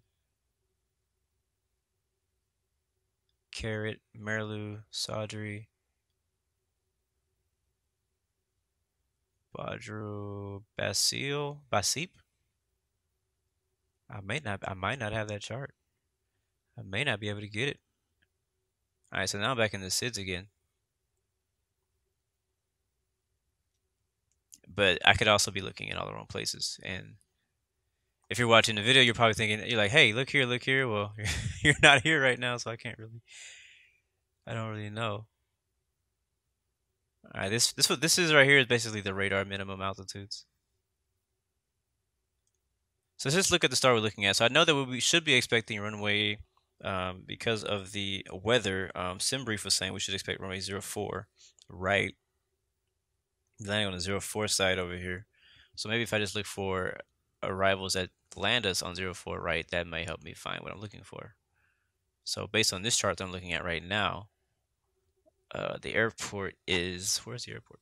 Carrot, Merlu, Sadri, Badru, Basip. I might not have that chart. I may not be able to get it. All right, so now I'm back in the SIDS again. But I could also be looking in all the wrong places. And if you're watching the video, you're probably thinking, you're like, hey, look here, look here. Well, you're not here right now, so I don't really know. All right, this is right here is basically the radar minimum altitudes. So let's just look at the star we're looking at. So I know that we should be expecting runway, because of the weather. SimBrief was saying we should expect runway 04 right, landing on the 04 side over here. So maybe if I just look for arrivals that land us on 04 right, that might help me find what I'm looking for. So based on this chart that I'm looking at right now, the airport is, where's the airport?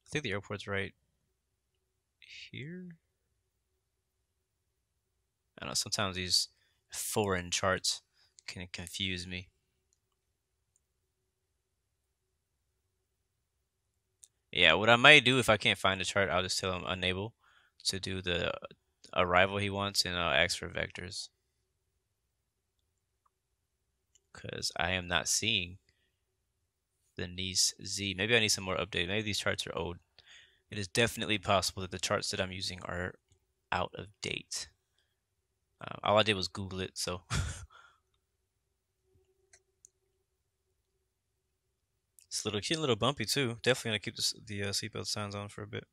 I think the airport's right here. I don't know, sometimes these foreign charts can confuse me. Yeah, what I might do if I can't find the chart, I'll just tell him unable to do the arrival he wants, and I'll ask for vectors. Because I am not seeing the Nice Z. Maybe I need some more update. Maybe these charts are old. It is definitely possible that the charts that I'm using are out of date. All I did was Google it, so. It's getting a little bumpy too. Definitely gonna keep the seatbelt signs on for a bit.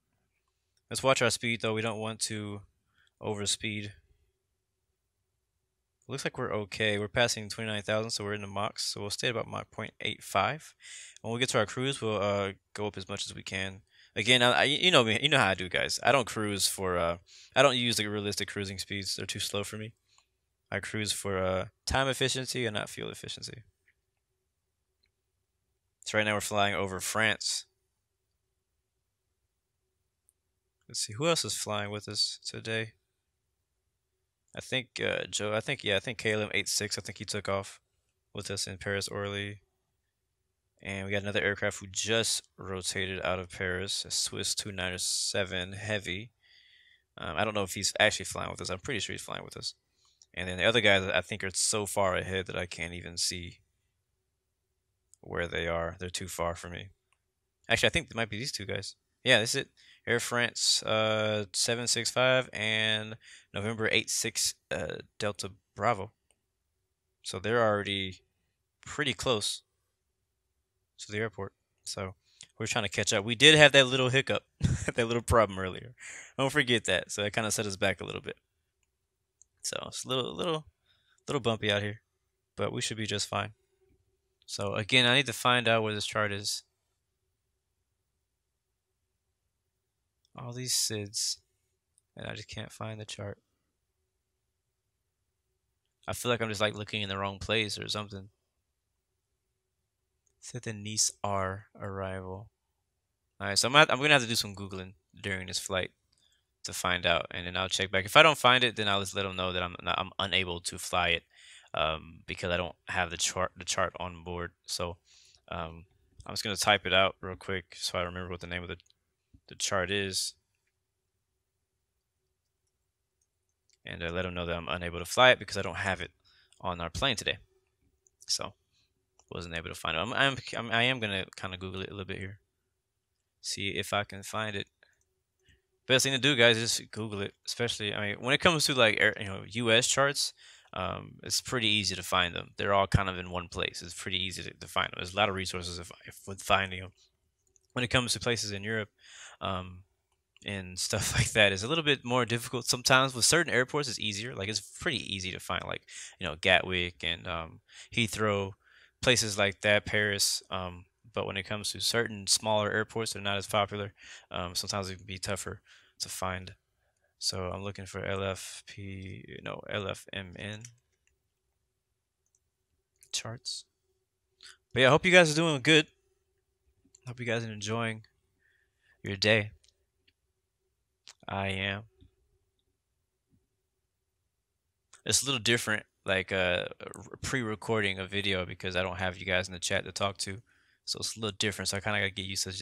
Let's watch our speed though. We don't want to overspeed. Looks like we're okay. We're passing 29,000, so we're in the Mach. So we'll stay at about Mach 0.85. When we get to our cruise, we'll go up as much as we can. Again, you know me, you know how I do, guys. I don't cruise for I don't use the realistic cruising speeds. They're too slow for me. I cruise for time efficiency and not fuel efficiency. So right now we're flying over France. Let's see, who else is flying with us today? I think Joe. I think KLM 86. I think he took off with us in Paris Orly. And we got another aircraft who just rotated out of Paris, a Swiss 297 Heavy. I don't know if he's actually flying with us. I'm pretty sure he's flying with us. And then the other guys, I think, are so far ahead that I can't even see where they are. They're too far for me. Actually, I think it might be these two guys. Yeah, this is it. Air France 765 and November 86 Delta Bravo. So they're already pretty close to the airport. So we're trying to catch up. We did have that little hiccup, that little problem earlier. Don't forget that. So that kind of set us back a little bit. So it's a little bumpy out here, but we should be just fine. So again, I need to find out where this chart is. All these SIDS, and I just can't find the chart. I feel like I'm just like looking in the wrong place or something. Said the Nice R arrival. All right, so I'm gonna have to do some Googling during this flight to find out, and then I'll check back. If I don't find it, then I'll just let them know that I'm unable to fly it, because I don't have the chart on board. So I'm just gonna type it out real quick so I remember what the name of the chart is, and let them know that I'm unable to fly it because I don't have it on our plane today. So wasn't able to find it. I am gonna kind of Google it a little bit here, see if I can find it. Best thing to do, guys, is just Google it. Especially, I mean, when it comes to like U.S. charts, it's pretty easy to find them. They're all kind of in one place. It's pretty easy to find them. There's a lot of resources with finding them. When it comes to places in Europe, and stuff like that, is a little bit more difficult sometimes. With certain airports, it's easier. Like it's pretty easy to find, like Gatwick and Heathrow, places like that, Paris. But when it comes to certain smaller airports that are not as popular, sometimes it can be tougher to find. So I'm looking for LFMN charts. But yeah, I hope you guys are doing good. Hope you guys are enjoying your day. I am. It's a little different, like pre-recording a video, because I don't have you guys in the chat to talk to. So it's a little different. So I kind of got to get used to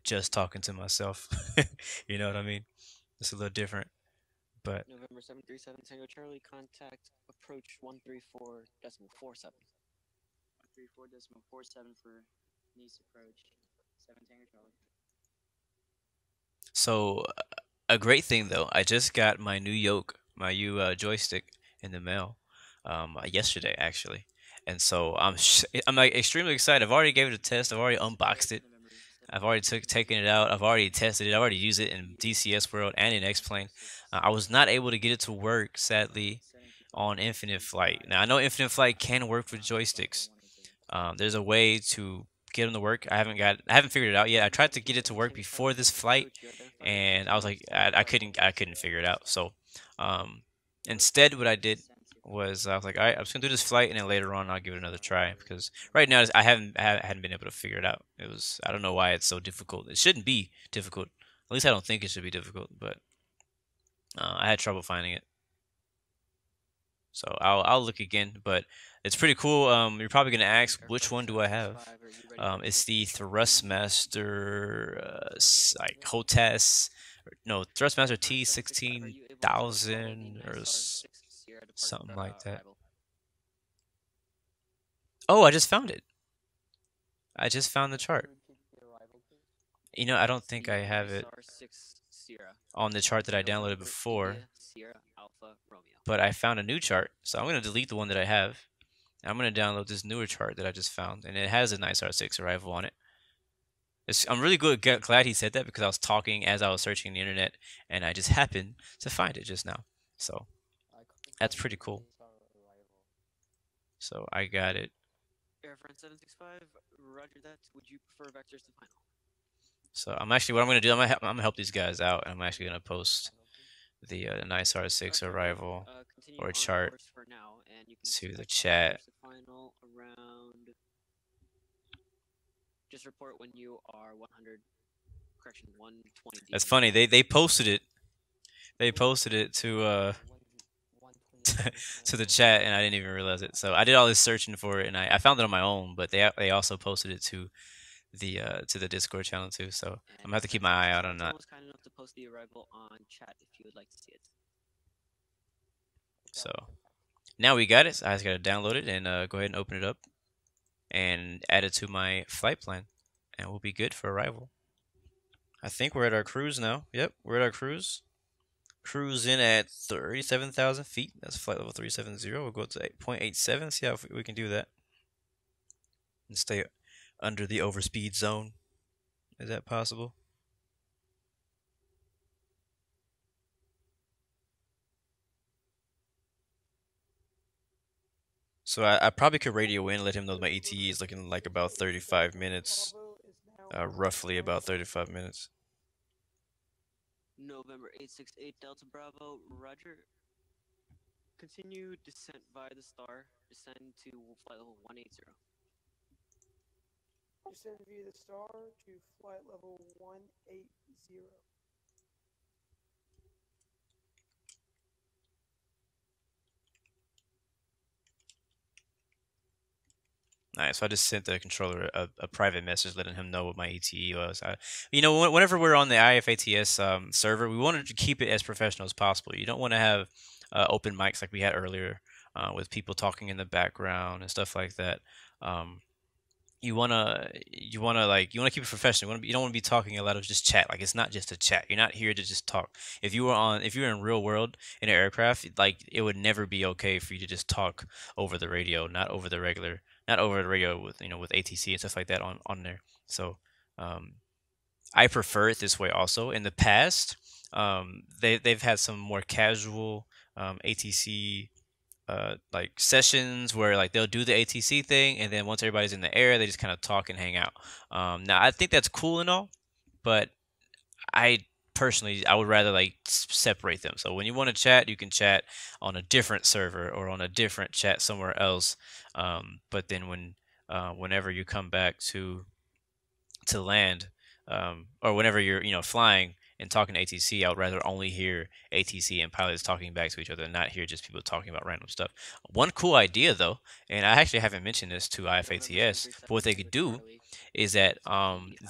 just talking to myself. You know what I mean? It's a little different. But November 737 Tango Charlie, contact approach 134.47. 34.47 for Nice approach. 7 Tango Charlie. So a great thing though, I just got my new yoke, my new joystick in the mail yesterday actually, and so I'm like extremely excited. I've already gave it a test. I've already unboxed it. I've already taken it out. I've already tested it. I already used it in DCS World and in X-Plane. I was not able to get it to work, sadly, on Infinite Flight. Now I know Infinite Flight can work with joysticks. There's a way to get them to work. I haven't figured it out yet. I tried to get it to work before this flight, and I was like, I couldn't figure it out. So, um, instead, what I did was I was like, all right, I'm just gonna do this flight, and then later on I'll give it another try because right now I hadn't been able to figure it out. I don't know why it's so difficult. It shouldn't be difficult. At least I don't think it should be difficult, but I had trouble finding it. So I'll look again, but it's pretty cool. You're probably gonna ask which one do I have? It's the Thrustmaster, like HOTAS, no Thrustmaster T16000 or something like that. Oh, I just found it. I just found the chart. You know, I don't think I have it on the chart that I downloaded before, but I found a new chart, so I'm going to delete the one that I have. I'm going to download this newer chart that I just found, and it has a nice R6 arrival on it. I'm really glad he said that because I was talking as I was searching the internet, and I just happened to find it just now. So that's pretty cool. So I got it. Airfront 765, roger that. Would you prefer vectors to final? So what I'm going to do, I'm going to help these guys out, and I'm actually going to post the nice R6 arrival or chart to the chat. Just report when you are 100. Correction, 120. That's funny. They posted it. They posted it to to the chat, and I didn't even realize it. So I did all this searching for it, and I found it on my own. But they also posted it to the Discord channel too. So I'm gonna have to keep my eye out on that. Was kind enough to post the arrival on chat if you would like to see it. So now we got it. So I just gotta download it and go ahead and open it up and add it to my flight plan, and we'll be good for arrival. I think we're at our cruise now. Yep, we're at our cruise. Cruise in at 37,000 feet. That's flight level 370. We'll go to 0.87. See how we can do that and stay under the overspeed zone. Is that possible? So I probably could radio in, let him know my ETE is looking like about 35 minutes. Roughly about 35 minutes. November 868 Delta Bravo, roger. Continue descent via the star. Descend to flight level 180. Descend via the star to flight level 180. Nice. So I just sent the controller a private message letting him know what my ETE was. Whenever we're on the IFATS server, we wanted to keep it as professional as possible. You don't want to have open mics like we had earlier with people talking in the background and stuff like that. You wanna keep it professional. You don't want to be talking a lot of just chat. Like it's not just a chat. You're not here to just talk. If you were in real world in an aircraft, like it would never be okay for you to just talk over the radio, not over the radio with with ATC and stuff like that on there. So I prefer it this way. Also, in the past, they've had some more casual ATC like sessions where like they'll do the ATC thing, and then once everybody's in the air, they just kind of talk and hang out. Now I think that's cool and all, but I would rather like separate them. So when you want to chat, you can chat on a different server or on a different chat somewhere else. But then whenever you come back to land, or whenever you're flying and talking to ATC, I would rather only hear ATC and pilots talking back to each other and not hear just people talking about random stuff. One cool idea though, and I actually haven't mentioned this to IFATS, but what they could do is that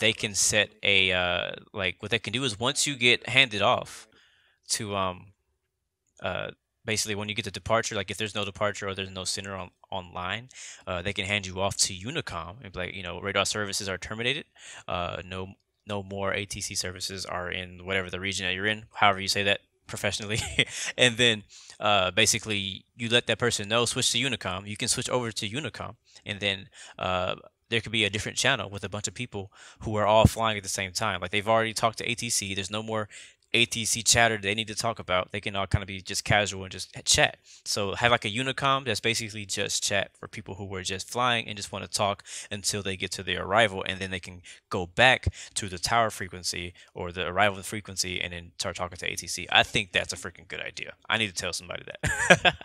they can set what they can do is once you get handed off to basically when you get the departure, like if there's no departure or there's no center online, they can hand you off to Unicom and be like, radar services are terminated. No more ATC services are in whatever the region that you're in, however you say that professionally. And then basically you let that person know, switch to Unicom. You can switch over to Unicom, and then there could be a different channel with a bunch of people who are all flying at the same time. Like they've already talked to ATC. There's no more ATC chatter they need to talk about. They can all kind of be just casual and just chat. So have like a Unicom that's basically just chat for people who were just flying and just want to talk until they get to their arrival, and then they can go back to the tower frequency or the arrival frequency and then start talking to ATC. I think that's a freaking good idea. I need to tell somebody that.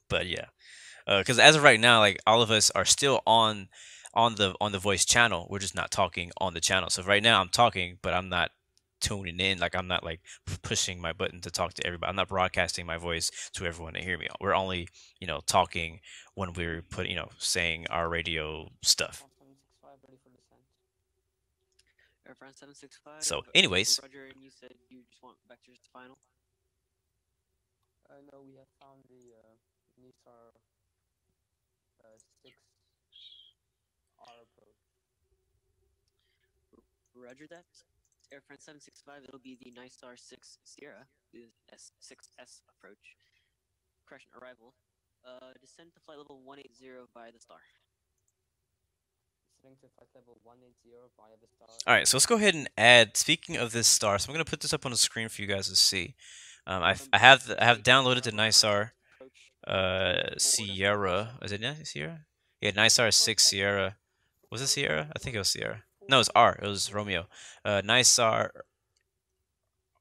But yeah, because as of right now, like all of us are still on the voice channel. We're just not talking on the channel. So right now I'm talking, but I'm not tuning in. Like I'm not like pushing my button to talk to everybody. I'm not broadcasting my voice to everyone to hear me. We're only talking when we're saying our radio stuff. Air France 765. So anyways, Roger, and you said you just want vectors to final. No, we have found the NISAR 6R approach. Roger that. Air France 765, it'll be the NISAR 6 Sierra, the S6S approach. Correction, arrival. Descend to flight level 180 via the star. Descending to flight level 180 via the star. All right, so let's go ahead and add. Speaking of this star, so I'm gonna put this up on the screen for you guys to see. I have downloaded the NISAR Sierra. Is it Sierra? Yeah, NISAR 6 Sierra. Was it Sierra? I think it was Sierra. No, it was R. It was Romeo. NISAR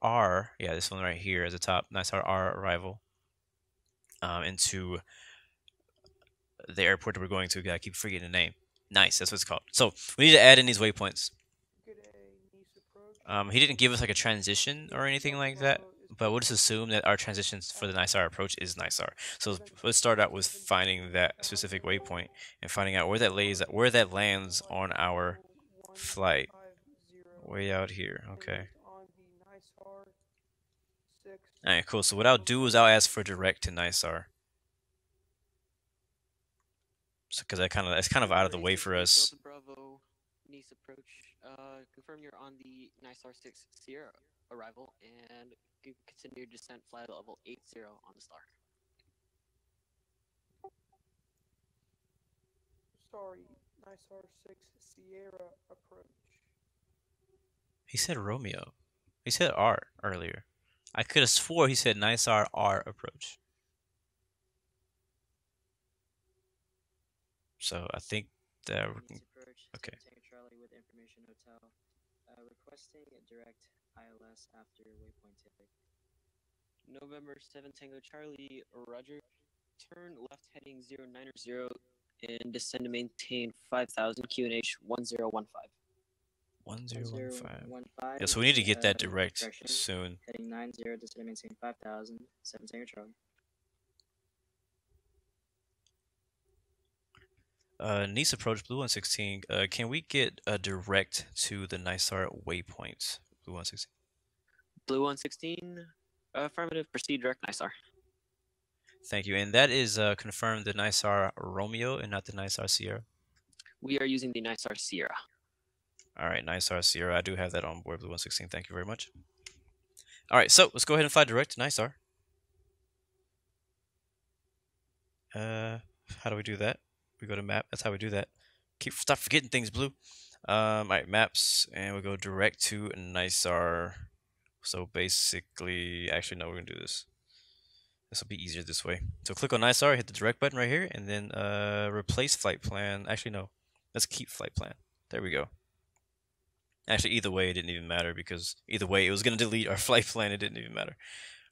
R. Yeah, this one right here at the top. NISAR R arrival into the airport that we're going to. I keep forgetting the name. Nice, that's what it's called. So we need to add in these waypoints. He didn't give us like a transition or anything like that, but we'll just assume that our transitions for the NISAR approach is NISAR. So let's start out with finding that specific waypoint and finding out where that lands on our flight. Way out here, okay. Alright, cool. So what I'll do is I'll ask for direct to NISAR. So, because that's kind of out of the way for us. Bravo, Nice approach. Confirm you're on the NISAR 6 Sierra arrival and continue descent flight level 80 on the star. Sorry, NISAR 6 Sierra approach. He said Romeo. He said R earlier. I could have swore he said NISAR R approach. So I think that we can. Okay. Charlie with information hotel. Requesting a direct ILS after waypoint take. November 7 Tango Charlie, Roger. Turn left heading 090 and descend to maintain 5000 QNH 1015. 1015. Yeah, so we need to get that direct soon. Heading 90, descend to maintain 5000, 7 Tango Charlie. Nice approach, Blue 116. Can we get a direct to the NISAR waypoint? Blue 116. Blue 116, affirmative. Proceed direct NISAR. Thank you. And that is confirmed the NISAR Romeo and not the NISAR Sierra. We are using the NISAR Sierra. All right, NISAR Sierra. I do have that on board, Blue 116. Thank you very much. All right, so let's go ahead and fly direct to NISAR. How do we do that? We go to map. That's how we do that. Stop forgetting things, Blue. All right, maps, and we go direct to NISAR. So basically, actually, no, we're gonna do this. This will be easier this way. So click on NISAR, hit the direct button right here, and then replace flight plan. Actually, no, let's keep flight plan. There we go. Actually, either way, it didn't even matter because either way, it was gonna delete our flight plan. It didn't even matter.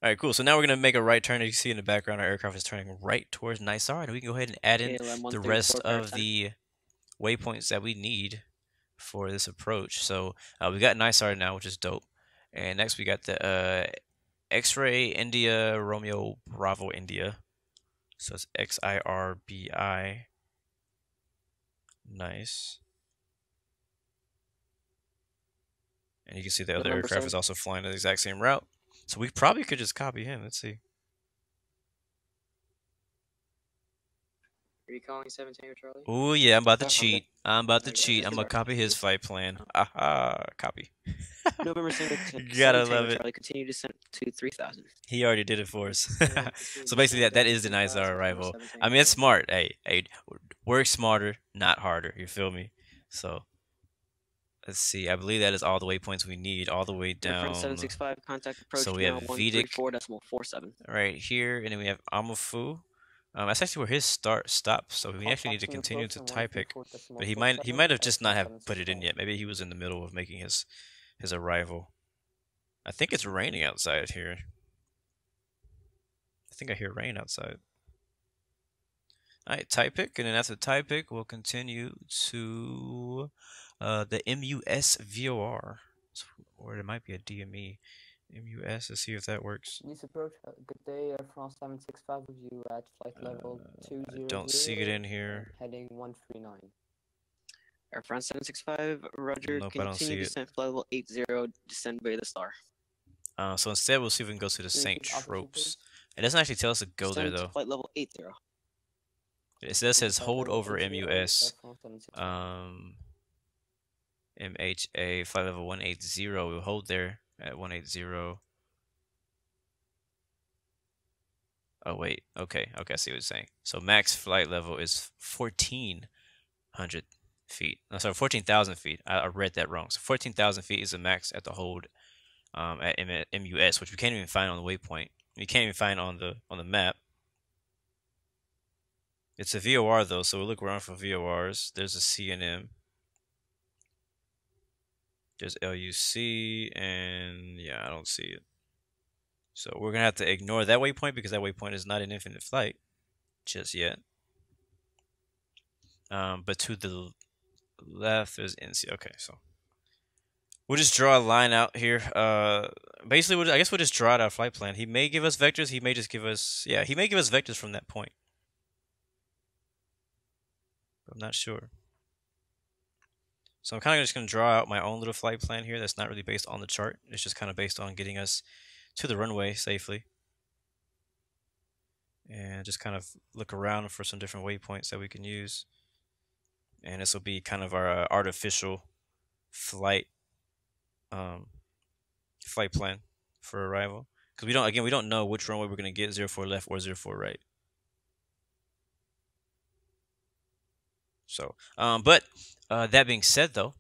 All right, cool. So now we're going to make a right turn. As you see in the background, our aircraft is turning right towards NISAR, and we can go ahead and add in the rest of the waypoints that we need for this approach. So we got NISAR now, which is dope. And next we got the X-Ray India Romeo Bravo India. So it's XIRBI. Nice. And you can see the other aircraft is also flying the exact same route. So we probably could just copy him. Let's see. Recalling 7 Tango Charlie. Oh yeah, I'm about to Affirmative. cheat. I'm about to Okay, cheat. I'm gonna sorry. copy his flight plan. Aha, copy. November 7 Gotta Tango love it. Charlie, continue descent to 3000. He already did it for us. Proceed So to basically, descent that down is to denies our 3000 for arrival. 7 I Tango mean, it's Charlie. smart. Hey, work smarter, not harder. You feel me? So let's see. I believe that is all the waypoints we need, all the way Airfront down. 765, contact approach So we now have Vedic 134.47. right here, and then we have Amufu. That's actually where his start stops. So we actually need to Contacting continue to approach on Taipei. But he 134.47 might have at just not France have put it in 765. yet. Maybe he was in the middle of making his arrival. I think it's raining outside here. I think I hear rain outside. Alright, Taipei, and then after Taipei, we'll continue to the MUS VOR, or it might be a DME. MUS, let's see if that works. Nice approach, good day, Air France 765 with you at flight level 200. I don't see it in here. Heading 139. Air France 765, roger, Nope, I don't see continue it. descent flight level 80, descend by the star. So instead, we'll see if we can go to the St. Tropez. It doesn't actually tell us to go there, Descend though. to flight level 80. It says hold over MUS. MHA, flight level 180. We'll hold there at 180. Oh, wait. Okay, I see what it's saying. So max flight level is 1,400 feet. No, sorry, 14,000 feet. I read that wrong. So 14,000 feet is the max at the hold at MUS, which we can't even find on the waypoint. We can't even find on the map. It's a VOR though, so we'll look around for VORs. There's a CNM. There's LUC, and yeah, I don't see it. So we're gonna have to ignore that waypoint because that waypoint is not an infinite flight just yet. But to the left is NC. Okay, so we'll just draw a line out here. Basically, I guess we'll just draw out our flight plan. He may give us vectors. He may just give us, yeah, he may give us vectors from that point. I'm not sure. So I'm kind of just going to draw out my own little flight plan here that's not really based on the chart. It's just kind of based on getting us to the runway safely. And just kind of look around for some different waypoints that we can use. And this will be kind of our artificial flight flight plan for arrival. Because we don't know which runway we're going to get, 04 left or 04 right. So, but that being said, though,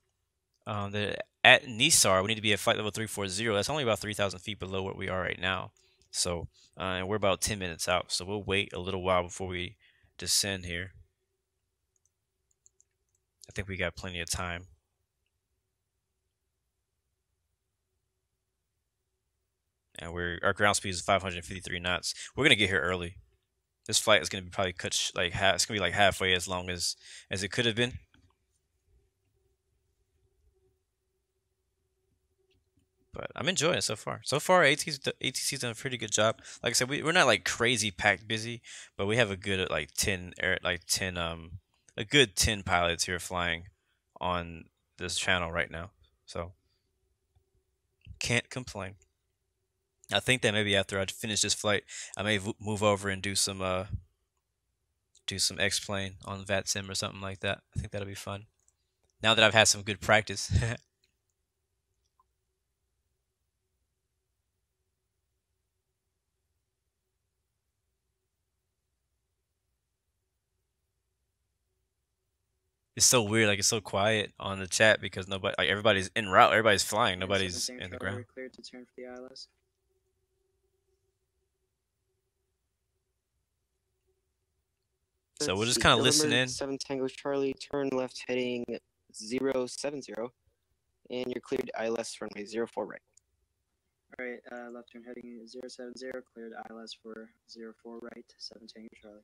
at Nisar, we need to be at flight level 340. That's only about 3,000 feet below where we are right now. So, and we're about 10 minutes out. So we'll wait a little while before we descend here. I think we got plenty of time. And our ground speed is 553 knots. We're gonna get here early. This flight is gonna be probably cut like half. It's gonna be like halfway as long as it could have been. But I'm enjoying it so far. So far, ATC's done a pretty good job. Like I said, we're not like crazy packed busy, but we have a good like 10 a good 10 pilots here flying on this channel right now. So can't complain. I think that maybe after I finish this flight, I may move over and do some X-plane on VATSIM or something like that. I think that'll be fun. Now that I've had some good practice. It's so weird, like it's so quiet on the chat because nobody, like everybody's en route, everybody's flying, nobody's in the ground. Cleared to turn for the ILS. So we'll just kind of listen in. 7 Tango Charlie, turn left heading 070, and you're cleared ILS runway 04 right. Alright, left turn heading 070, cleared ILS for 04 right, 7 Tango Charlie.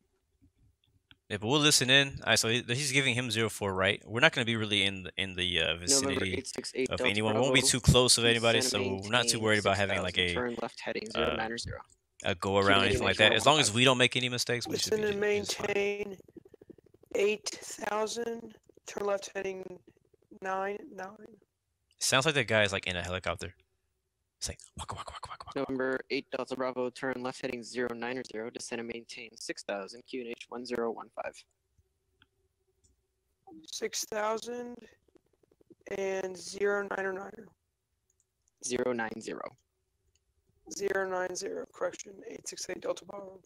Yeah, but we'll listen in. So he's giving him 04 right. We're not going to be really in the vicinity of anyone. We won't be too close of anybody, so we're not too worried about having like a turn left heading 090. A go around, anything like that. As long as we don't make any mistakes, we should be Listen and maintain 8,000. Turn left heading 99. Sounds like that guy is like in a helicopter. It's like waka waka waka waka waka. November 8 Delta Bravo, turn left heading 090, descend and maintain 6,000, QNH 1015. 6,000 and 090. 090. 090, correction, 868 Delta Bravo.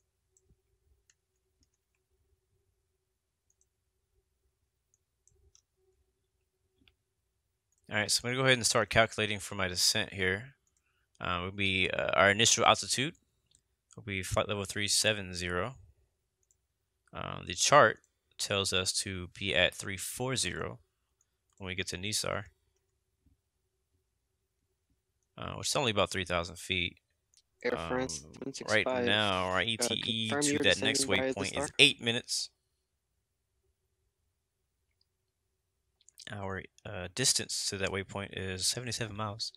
Alright, so I'm going to go ahead and start calculating for my descent here. Will be our initial altitude will be flight level 370. The chart tells us to be at 340 when we get to Nisar, which is only about 3,000 feet. Air France Right 765. now, our ETE to that next waypoint is 8 minutes. Our distance to that waypoint is 77 miles.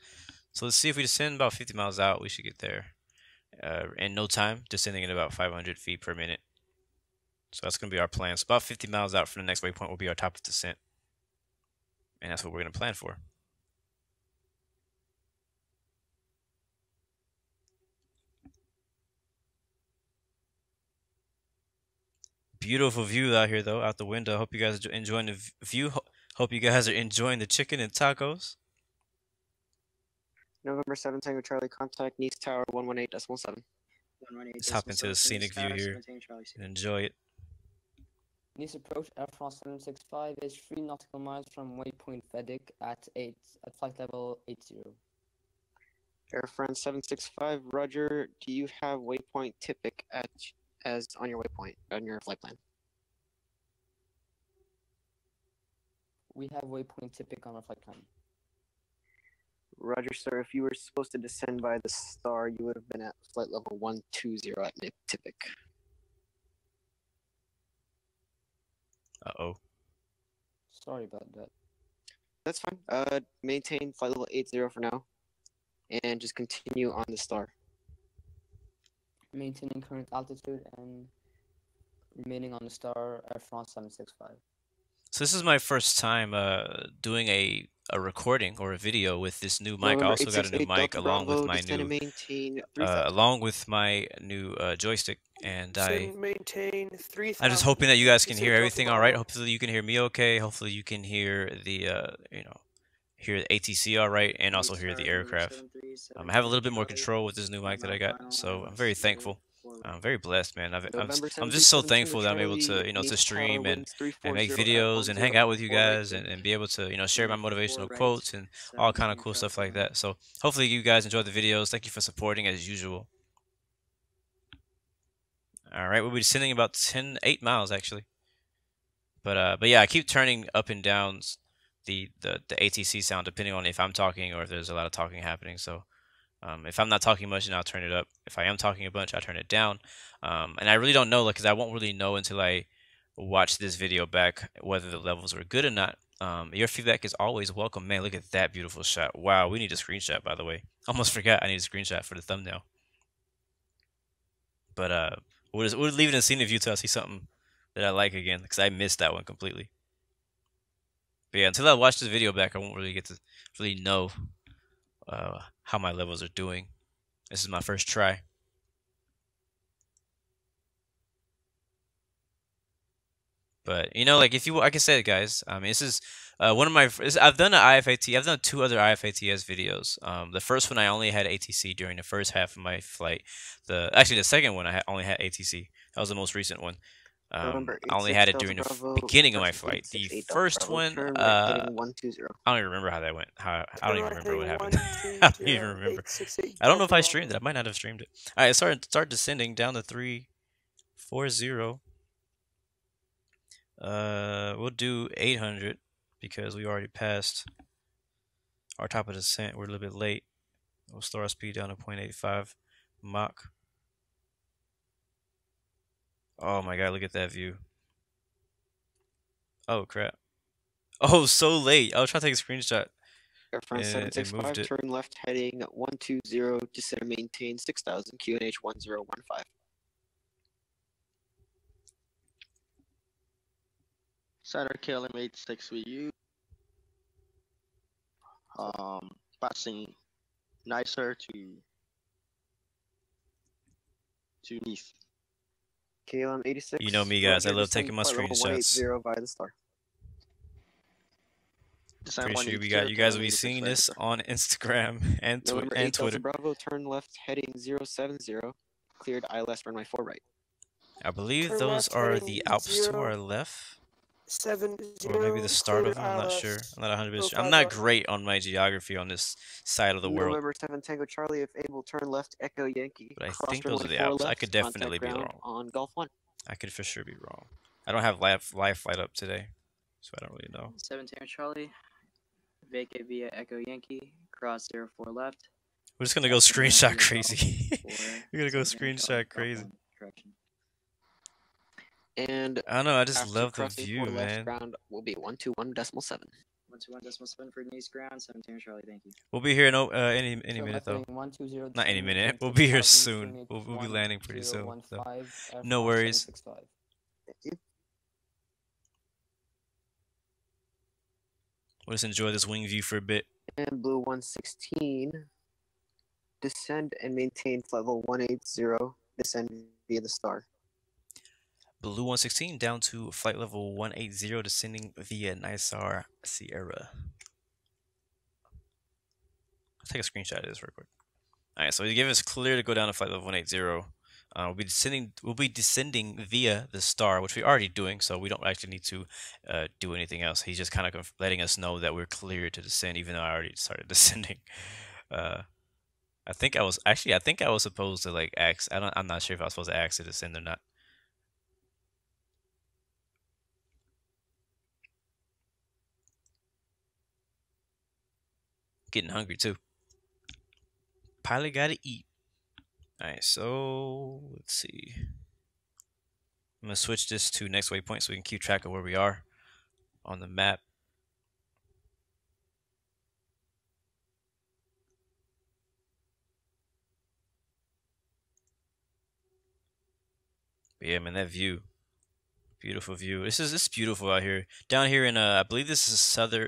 So let's see if we descend about 50 miles out, we should get there in no time, descending at about 500 feet per minute. So that's going to be our plan. So about 50 miles out from the next waypoint will be our top of descent. And that's what we're going to plan for. Beautiful view out here, though, out the window. Hope you guys are enjoying the view. Hope you guys are enjoying the chicken and tacos. November 7 Tango Charlie, contact Nice Tower 118.7. Let's hop into the scenic view here and enjoy it. Nice approach, Air France 765 is 3 nautical miles from waypoint Vedic at flight level 80. Air France 765, Roger. Do you have waypoint Tipic as on your waypoint on your flight plan? We have waypoint Tipic on our flight plan. Roger, sir. If you were supposed to descend by the star, you would have been at flight level 120 at Tipic. Uh-oh. Sorry about that. That's fine. Maintain flight level 80 for now, and just continue on the star. Maintaining current altitude and remaining on the star, Air France 765. So this is my first time doing a recording or a video with this new mic. I November also got a new 868 mic Delta along Bravo, with my descend and new maintain 3,000. along with my new joystick, and Maintain 3,000. I'm just hoping that you guys can hear Delta everything all Bravo. right. Hopefully you can hear me okay. Hopefully you can hear the hear the ATC all right, and also hear the aircraft. I have a little bit more control with this new mic that I got, so I'm very thankful. I'm very blessed, man. I'm just so thankful that I'm able to to stream and make videos and hang out with you guys and be able to share my motivational quotes and all kind of cool stuff like that. So hopefully you guys enjoy the videos. Thank you for supporting as usual. All right, we'll be descending about 8 miles actually. But yeah, I keep turning up and down the ATC sound depending on if I'm talking or if there's a lot of talking happening. So if I'm not talking much, then I'll turn it up. If I am talking a bunch, I turn it down. And I really don't know, because I won't really know until I watch this video back whether the levels are good or not. Your feedback is always welcome. Man, look at that beautiful shot. Wow, we need a screenshot, by the way. Almost forgot I need a screenshot for the thumbnail. But we'll leave it in a scenic view till I see something that I like again, because I missed that one completely. But yeah, until I watch this video back, I won't really get to really know how my levels are doing. This is my first try. But like like I said, guys, I mean, this is one of my. I've done an IFAT. I've done 2 other IFATS videos. The first one I only had ATC during the first half of my flight. Actually, the second one I only had ATC. That was the most recent one. I only had it during the beginning of my flight. The first one, I don't even remember how that went. I don't even remember what happened. I don't even remember. I don't know if I streamed it. I might not have streamed it. All right, start descending down to 340. We'll do 800 because we already passed our top of descent. We're a little bit late. We'll slow our speed down to 0.85 Mach. Oh my god, look at that view. Oh crap. Oh, so late. I was trying to take a screenshot. Air France 765, turn left heading 120, descend and maintain 6,000, QNH 1015. Center KLM 86 with you. Passing nicer to Nice. KLM 86. You know me, guys. I love taking my screenshots. screenshots. 180 by the star. Descend Pretty sure 180, you guys will KLM be 86 seeing ready this for. on Instagram and November and 8 Delta Twitter. Bravo, turn left heading 070, cleared ILS runway 4 right. I believe Turn those left are heading the Alps to our left. 070, Or maybe the start clear of them. I'm not ILS sure. I'm not 100% sure. I'm 05 not right. great on my geography on this side of the world. November 7 Tango Charlie, if able, turn left Echo Yankee. But I Cross think those are runway the 4 Alps. I left. could Contact definitely be ground wrong. on Gulf 1. I could for sure be wrong. I don't have live flight up today, so I don't really know. 7 Tango Charlie, vacate via Echo Yankee, cross 04 left. We're just gonna go Taxi ground screenshot via crazy. Golf We're gonna go 7 Tango screenshot Charlie, Golf crazy. 1, correction. And I don't know. I just after love the crossing view, 4 left, man. ground will be 121.7. 121.7 for Nice ground, 17 Charlie, thank you. We'll be here in any Turn minute left though. heading 120, Not any descend minute. We'll 1 be here 6000, soon. turn We'll be landing pretty soon. So. 1015, air No France worries. 765. Thank you. We'll just enjoy this wing view for a bit. And Blue 116, descend and maintain flight level 180, descend via the star. Blue 116 down to flight level 180, descending via Nisar Sierra. I'll take a screenshot of this real quick. All right, so he gave us clear to go down to flight level 180. We'll be descending via the star, which we're already doing, so we don't actually need to do anything else. He's just kind of letting us know that we're clear to descend, even though I already started descending. I think I was supposed to like ask. I'm not sure if I was supposed to ask to descend or not. Getting hungry too. Pilot gotta eat. Alright, so let's see. I'm gonna switch this to next waypoint so we can keep track of where we are on the map. But yeah, man, that view. Beautiful view. This is beautiful out here. Down here in I believe this is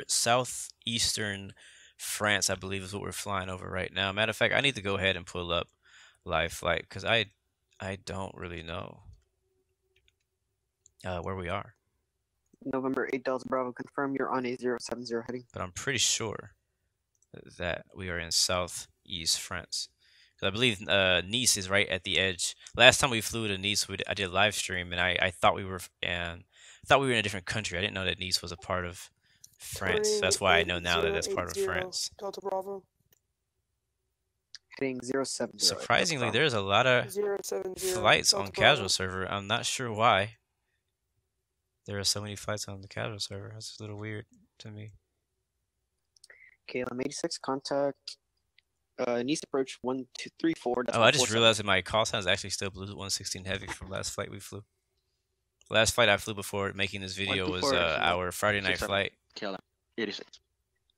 southeastern France, I believe is what we're flying over right now. Matter of fact, I need to go ahead and pull up live flight because I don't really know where we are. November 8 Delta Bravo, confirm you're on a 070 heading. But I'm pretty sure that we are in southeast France. Because I believe Nice is right at the edge. Last time we flew to Nice, I did a live stream, and I thought we were in a different country. I didn't know that Nice was a part of France. That's why I know now that it's part of France. Delta Bravo. Heading 070. Surprisingly, there's a lot of 070, flights Delta on Bravo. casual server. I'm not sure why. There are so many flights on the casual server. That's a little weird to me. KLM 86, contact Nice approach 1234. Oh, I just realized that my call sign is actually still Blue 116 Heavy from last flight we flew. Last flight I flew before making this video was 124, our Friday night 67. flight. KLM 86.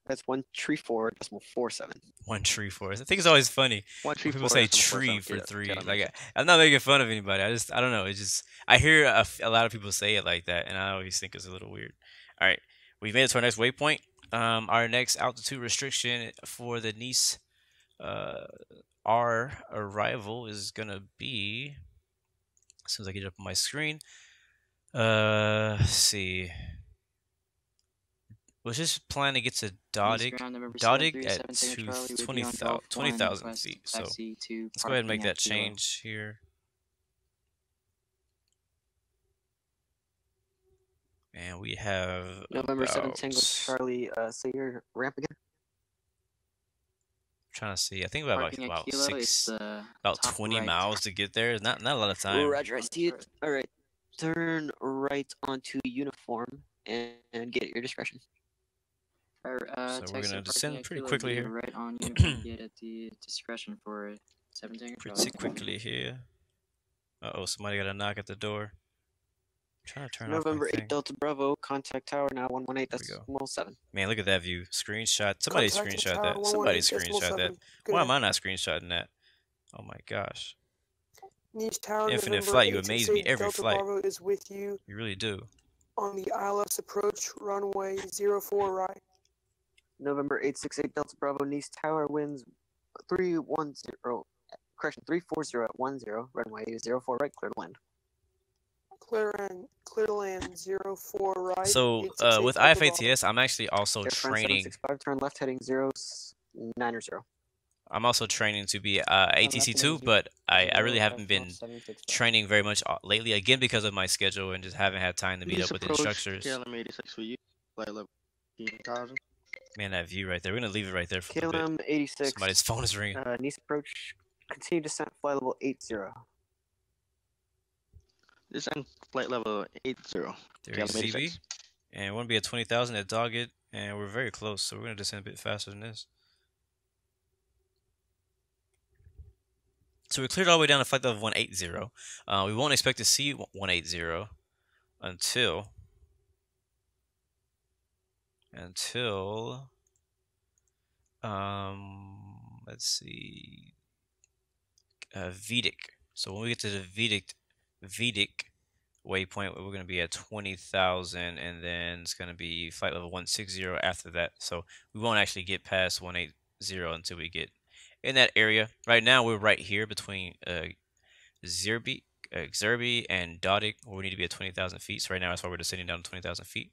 That's 134.47. 134. I think it's always funny when people say 134.47, tree for KLM 3. 86. Like I'm not making fun of anybody. I don't know. It's just I hear a lot of people say it like that, and I always think it's a little weird. All right, we've made it to our next waypoint. Our next altitude restriction for the Nice, our arrival is gonna be. As soon as I get it up on my screen, let's see. Let's just plan to get to Dodig at 20,000 feet. So let's go ahead and make that change here. And we have November 7 about, Tango Charlie, say your ramp again. trying to see. I think about Parking at about Kilo is about top 20 right. miles to get there. Not a lot of time. Roger, I see it. All right, turn right onto uniform and get at your discretion. So we're gonna descend pretty quickly here. Right on uniform, get at the discretion for 7 Tango Charlie. Pretty quickly here. Uh-oh, somebody got a knock at the door. I'm trying to turn November off my 8 thing. Delta Bravo, contact tower now There we go. 118.7. Man, look at that view. Screenshot. Somebody Contact screenshot tower that. Somebody 118.7. screenshot that. Good Why night. am I not screenshotting that? Oh my gosh. Nice Tower, Infinite November flight, you amaze me 868 every Delta flight. Bravo is with you You really do. on the ILS approach, runway 04 right. November 868 Delta Bravo, Nice Tower winds 340, correction, 340 at 10, runway 04 right, clear to land. Clear land 04 right. So 868 with Delta Bravo. IFATS, I'm actually also Air France training. 765, turn left heading 090. I'm also training to be ATC too, but I really haven't been training very much lately. Again, because of my schedule and just haven't had time to meet Nice up with the approach, instructors. KLM 86 for you, flight level 15,000. Man, that view right there. We're gonna leave it right there for a bit. KLM 86. Somebody's phone is ringing. Nice approach. Continue descent, flight level 80. Descend flight level 80. There's KLM ZB. 86. And we're gonna be at 20,000 at Doggett, and we're very close, so we're gonna descend a bit faster than this. So we cleared all the way down to flight level 180. We won't expect to see 180 until let's see, Vedic. So when we get to the Vedic waypoint, we're going to be at 20,000, and then it's going to be flight level 160 after that. So we won't actually get past 180 until we get in that area. Right now, we're right here between Xerbi and Dodig, where we need to be at 20,000 feet. So right now, that's why we're descending down to 20,000 feet.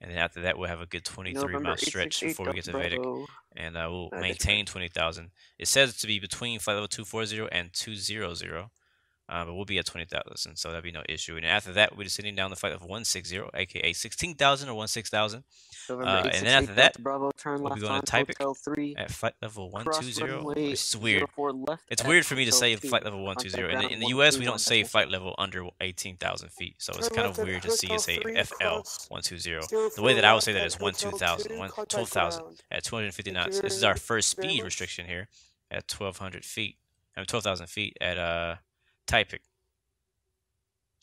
And then after that, we'll have a good 23-mile stretch before we get to Vedic, and we'll maintain 20,000. It says to be between flight level 240 and 200, but we'll be at 20,000, so that'll be no issue. And after that, we're just sitting down the flight level 160, aka 16,000 or 16,000. And then after that, Bravo, turn we'll be going to Takeoff at flight level 120. This is weird. It's weird for me to say flight level 120. In the US, we don't say flight level under 18,000 feet, so it's kind of weird to see it say FL 120. The way that I would say that is 12,000 at 250 knots. This is our first speed restriction here at 1,200 feet. I mean 12,000 feet at Taipei.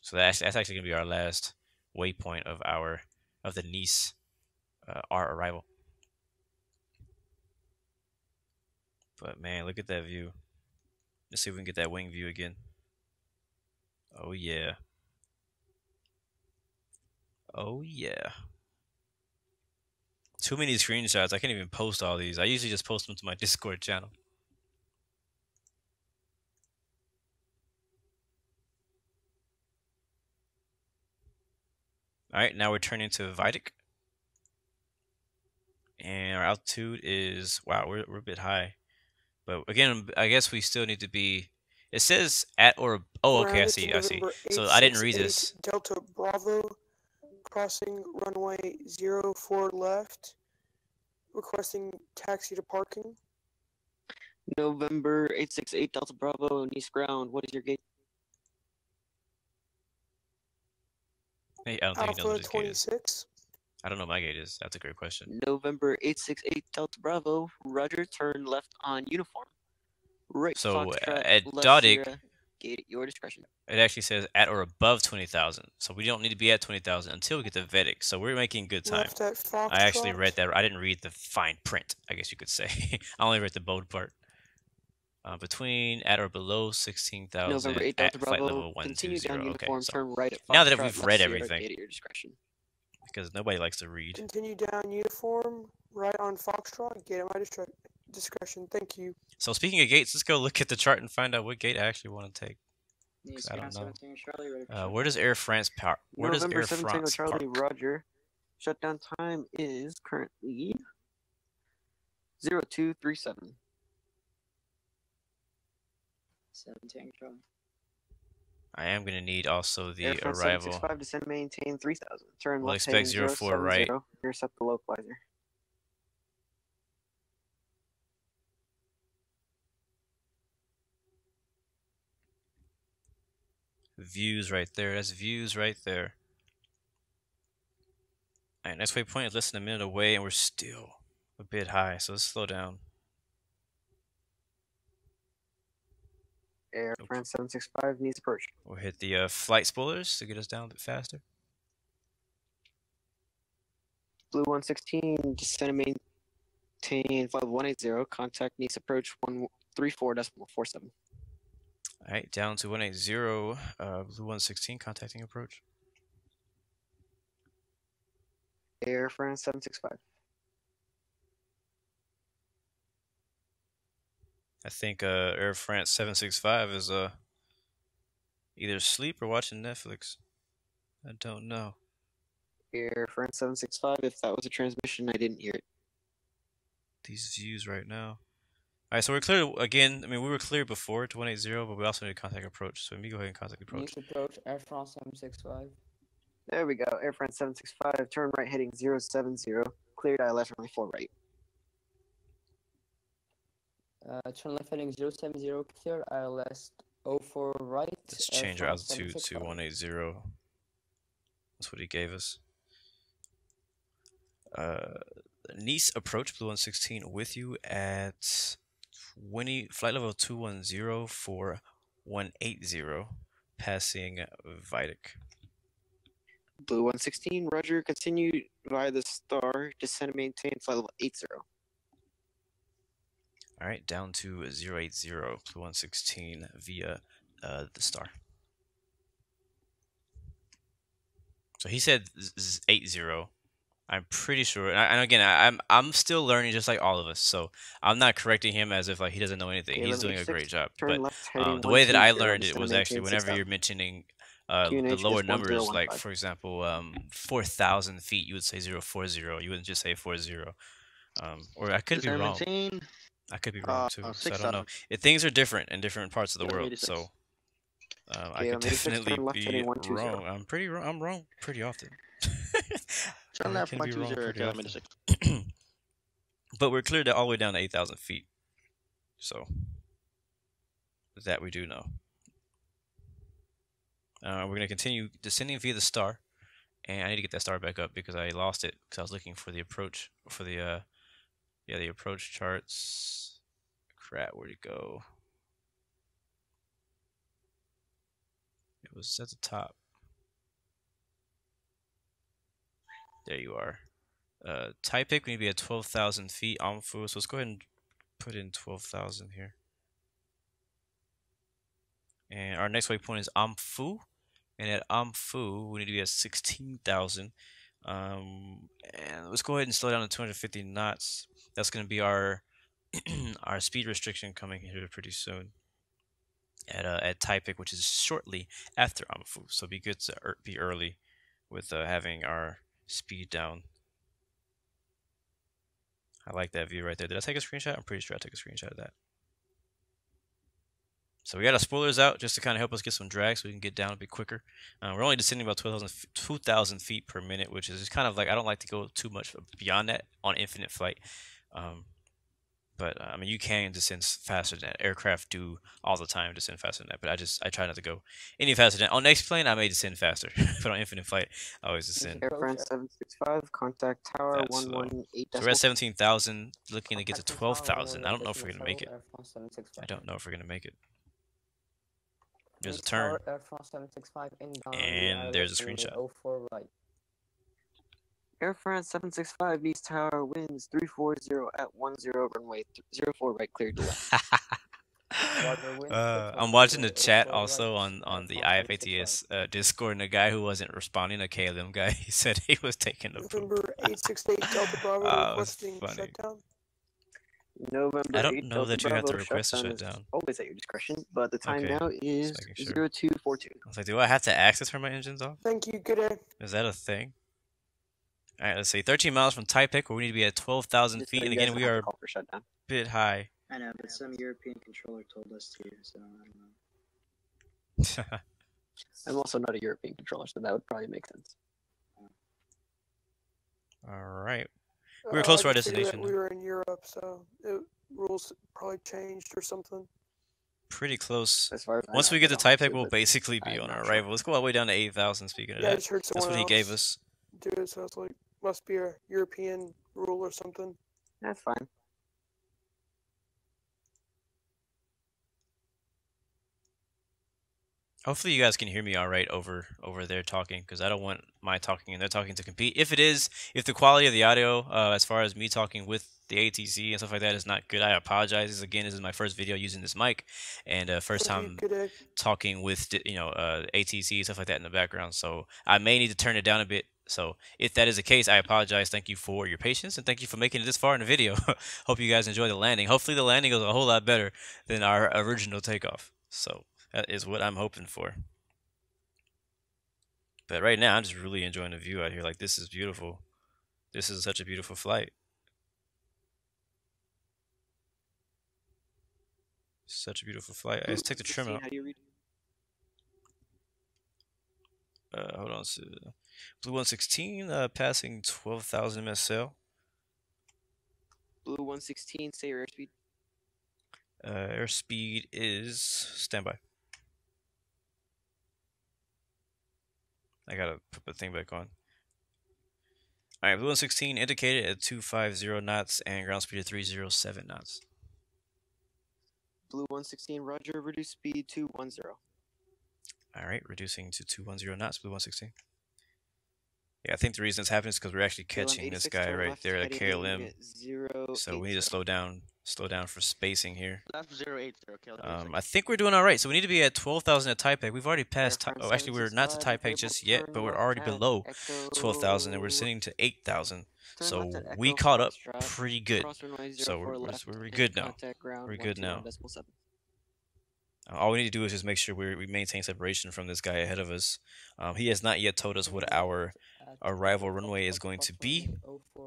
So that's actually gonna be our last waypoint of the Nice our arrival. But man, look at that view. Let's see if we can get that wing view again. Oh yeah. Oh yeah. Too many screenshots. I can't even post all these. I usually just post them to my Discord channel. Alright, now we're turning to Vedic. And our altitude is, wow, we're a bit high. But again, I guess we still need to be, it says at or, oh, okay, I see. So I didn't read this. Delta Bravo, crossing runway 04 left, requesting taxi to parking. November 868 Delta Bravo, Nice ground. What is your gate? Hey, I don't think he knows what his gate is. 26. I don't know what my gate is. That's a great question. November 868 Delta Bravo, Roger, turn left on uniform. Right, so Foxtrot, at left Dodig, Sierra, gate at your discretion. It actually says at or above 20,000. So we don't need to be at 20,000 until we get to Vedic. So we're making good time. I actually read that. I didn't read the fine print, I guess you could say. I only read the bold part. Between at or below 16,000 at flight level 120. Okay, so right now that we've read everything, at your discretion. because nobody likes to read. Continue down uniform, right on Foxtrot, gate at my discretion. Thank you. So speaking of gates, let's go look at the chart and find out what gate I actually want to take. I don't know. Where does Air France park? Where does Air France park? Roger. Shutdown time is currently 0237. 17 Charlie. I am going to need also the Air France arrival. 765, descend maintain 3000. Turn We'll left expect 04 right. Intercept the localizer. Views right there. That's views right there. Alright, next waypoint is less than a minute away, and we're still a bit high, so let's slow down. Air France 765 needs approach. We'll hit the flight spoilers to get us down a bit faster. Blue 116, descend and maintain flight 180. Contact Nice approach 134.47. Alright, down to 180. Blue 116, contacting approach. Air France 765. I think Air France 765 is either asleep or watching Netflix. I don't know. Air France 765, if that was a transmission, I didn't hear it. These views right now. Alright, so we're clear again. I mean, we were clear before to 180, but we also need a contact approach. So let me go ahead and contact approach. Nice approach, Air France 765. There we go. Air France 765, turn right heading 070, cleared ILS runway 4 right. Turn left heading 070, clear ILS 04 right. Let's Air change our France altitude to 765. 180. That's what he gave us. Nice approach, Blue 116 with you at 20, flight level 210 for 180, passing Vidic. Blue 116, roger, continue via the star, descend and maintain flight level 80. Alright, down to 080, Blue 116 via the star. So he said 80. I'm pretty sure, and again, I'm still learning just like all of us. So I'm not correcting him as if like he doesn't know anything. He's doing a great job. Turn But left heading the way that I 120, learned it descend was and actually maintain whenever 6000. you're mentioning QNH the lower is numbers, like 1015. for example, 4,000 feet, you would say 040. You wouldn't just say 40. Or I could be wrong. 17. I could be wrong too. So I don't know. 6,000. Things are different in different parts of the world. 86. So I Okay, could 86, definitely turn left be heading 120. wrong. I'm wrong pretty often. Turn I left can be wrong 120, pretty KLM often. 86. But we're cleared all the way down to 8,000 feet. So that we do know. We're going to continue descending via the star. And I need to get that star back up because I lost it because I was looking for the approach, for the, yeah, the approach charts. Crap, where'd it go? It was at the top. There you are. Taipei, we need to be at 12,000 feet. Amfu, so let's go ahead and put in 12,000 here. And our next waypoint is Amfu. And at Amfu, we need to be at 16,000. And let's go ahead and slow down to 250 knots. That's going to be our our speed restriction coming here pretty soon. At Taipei, which is shortly after Amfu. So be good to be early with having our speed down. I like that view right there. Did I take a screenshot? I'm pretty sure I took a screenshot of that. So we got our spoilers out just to kind of help us get some drag so we can get down a bit quicker. We're only descending about 2,000 feet per minute, which is just kind of like, I don't like to go too much beyond that on infinite flight. But I mean, you can descend faster than that. Aircraft do all the time descend faster than that. But I try not to go any faster than that. On next plane, I may descend faster. But on infinite flight, I always descend. Air France 765, contact tower 118. So we're at 17,000, looking to get to 12,000. I don't know if we're going to make it. I don't know if we're going to make it. There's a turn. Air France 765 inbound. And there's a screenshot. 04 right. Air France 765, Nice Tower, winds 340 at 10, runway 04 right, cleared to left. I'm watching the chat also on the IFATS Discord, and a guy who wasn't responding, a KLM guy, he said he was taking the poop. November 868 Delta Bravo requesting shutdown. November I don't 8 know Delta that you have to Bravo, request a shutdown is shutdown. always at your discretion, but the time Okay, now is just making sure. 0242. I was like, do I have to access turn my engines off? Thank you, good day. Is that a thing? Alright, let's see. 13 miles from Taipei, where we need to be at 12,000 Just feet, so and you guys again, we don't have are to call for shutdown. a bit high. I know, but some European controller told us to, so I don't know. I'm also not a European controller, so that would probably make sense. Alright. We were close to our I just figured that destination. We were in Europe, so rules probably changed or something. Pretty close. As far as Once I know, we get they to don't have Taipei, to, we'll but basically be I'm on not our sure. arrival. Let's go all the way down to 8,000, speaking of Yeah, I that. just heard That's someone what he else gave us. do it, so I was like, must be a European rule or something. That's fine. Hopefully you guys can hear me all right over there talking, because I don't want my talking and their talking to compete. If the quality of the audio, as far as me talking with the ATC and stuff like that is not good, I apologize. This is my first video using this mic, and first Thank you, time good day. talking with ATC and stuff like that in the background. So I may need to turn it down a bit. So if that is the case, I apologize. Thank you for your patience, and thank you for making it this far in the video. Hope you guys enjoy the landing. Hopefully the landing goes a whole lot better than our original takeoff. So that is what I'm hoping for. But right now, I'm just really enjoying the view out here. Like, this is beautiful. This is such a beautiful flight. Such a beautiful flight. Let's take the trim out. How do you read? Hold on. So, Blue 116, passing 12,000 MSL. Blue 116, say your airspeed. Airspeed is standby. I gotta put the thing back on. Alright, Blue 116 indicated at 250 knots and ground speed of 307 knots. Blue 116, roger, reduce speed to 10. Alright, reducing to 210 knots, Blue 116. Yeah, I think the reason it's happening is because we're actually catching this guy right there at KLM. So we need to slow down for spacing here. Left 080, KLM. I think we're doing all right. So we need to be at 12,000 at Taipei. We've already passed. Oh, actually, we're not to Taipei just yet, but we're already below 12,000, and we're sitting to 8,000. So we caught up pretty good. So we're good now. We're good now. All we need to do is just make sure we maintain separation from this guy ahead of us. He has not yet told us what our arrival runway is going to be,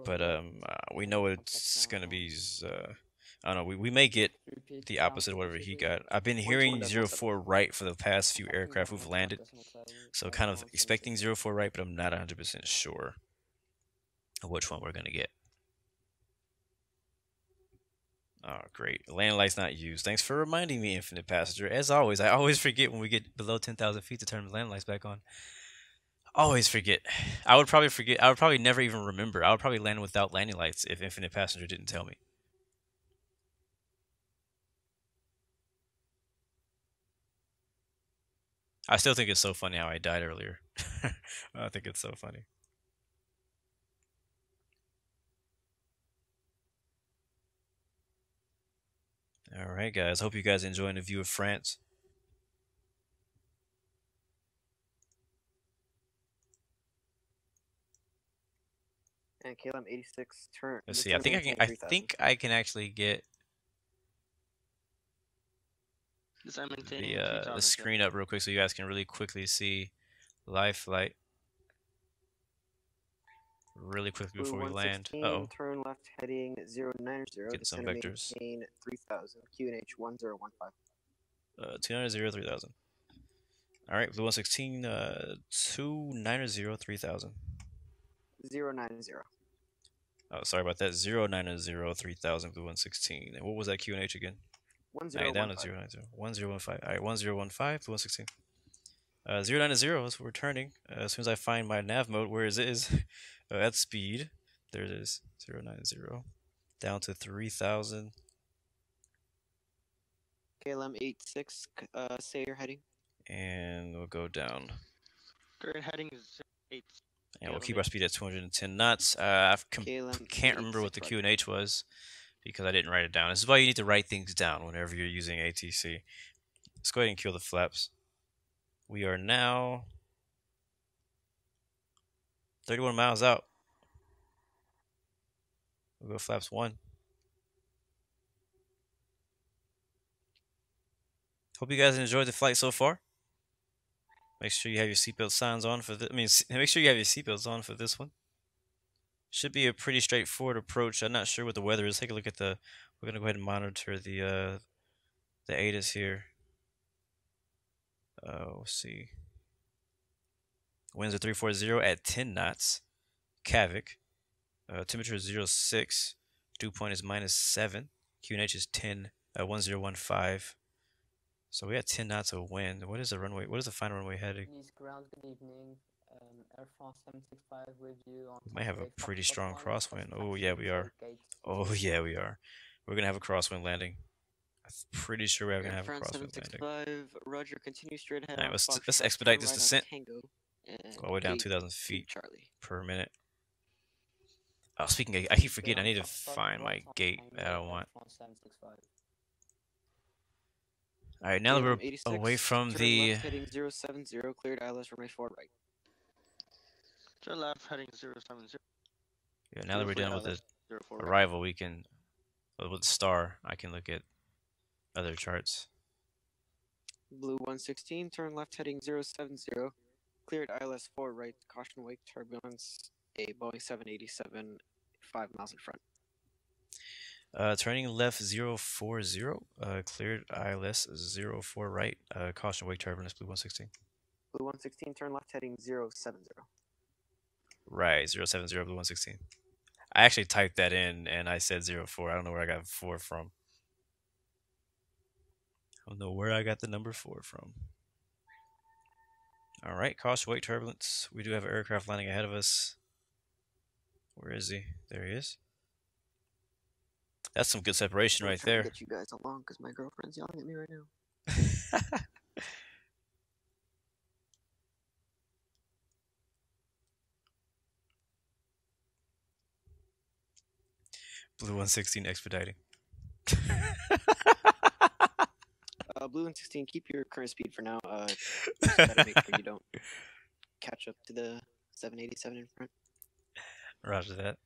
but we know it's going to be, I don't know, we may get the opposite of whatever he got. I've been hearing 04 right for the past few aircraft we've landed, so kind of expecting 04 right, but I'm not 100% sure of which one we're going to get. Oh, great. Landing lights not used. Thanks for reminding me, Infinite Passenger. As always, I always forget when we get below 10,000 feet to turn the landing lights back on. Always forget. I would probably forget. I would probably never even remember. I would probably land without landing lights if Infinite Passenger didn't tell me. I still think it's so funny how I died earlier. I think it's so funny. All right, guys. Hope you guys are enjoying the view of France. And KLM 86 turn. Let's see. I think I can actually get the screen up real quick so you guys can really quickly see live flight. Really quickly before we land. Uh-oh. Turn left heading 090. Get some vectors. 3000. QNH 1015. 290 3000. All right, Blue 116, 290 3000. 090. Oh, sorry about that. 090 3000 Blue 116. And what was that QNH again? 1015. Down to 090. 1015. All right, 1015 Blue 116. 090 is we're turning. As soon as I find my nav mode, where it is, at speed. There it is. 090. Down to 3000. KLM 86, say your heading. And we'll go down. Current heading is 8. And we'll keep our speed at 210 knots. I can't remember what the QNH was because I didn't write it down. This is why you need to write things down whenever you're using ATC. Let's go ahead and kill the flaps. We are now 31 miles out. We'll go flaps 1. Hope you guys enjoyed the flight so far. Make sure you have your seatbelt signs on for this. Make sure you have your seatbelts on for this one. Should be a pretty straightforward approach. I'm not sure what the weather is. Take a look at the. We're gonna go ahead and monitor the ATIS here. We'll see. Winds are 340 at 10 knots. Kavik. Temperature is 06. Dew point is -7. QNH is 10. 1015. So we had 10 knots of wind. What is the runway? What is the final runway heading? Ground, good evening. Air France 765 with you on. We might have a pretty strong crosswind. Oh yeah, we are. Oh yeah, we are. We're gonna have a crosswind landing. I'm pretty sure we're gonna have a crosswind landing. Roger, continue straight ahead. Alright, let's expedite this descent. Go all the way down 2,000 feet per minute. Oh, speaking of, I keep forgetting. I need to find my gate that I want. All right, now that we're away from the. Heading 070, cleared ILS runway 4 right. Turn left heading 070. Yeah, now that we're done with the arrival, we can, with the star, I can look at other charts. Blue 116, turn left heading 070. Cleared ILS 4 right, caution wake turbulence, a Boeing 787, 5 miles in front. Turning left 040, cleared ILS 04 right, caution wake turbulence, Blue 116. Blue 116, turn left heading 070. Right, 070, Blue 116. I actually typed that in and I said 04. I don't know where I got 4 from. I don't know where I got the number 4 from. All right, caution wake turbulence. We do have an aircraft landing ahead of us. Where is he? There he is. That's some good separation right there. I'm trying to get you guys along because my girlfriend's yelling at me right now. Blue 116 expediting. Blue 116, keep your current speed for now. Just gotta make sure you don't catch up to the 787 in front. Roger that.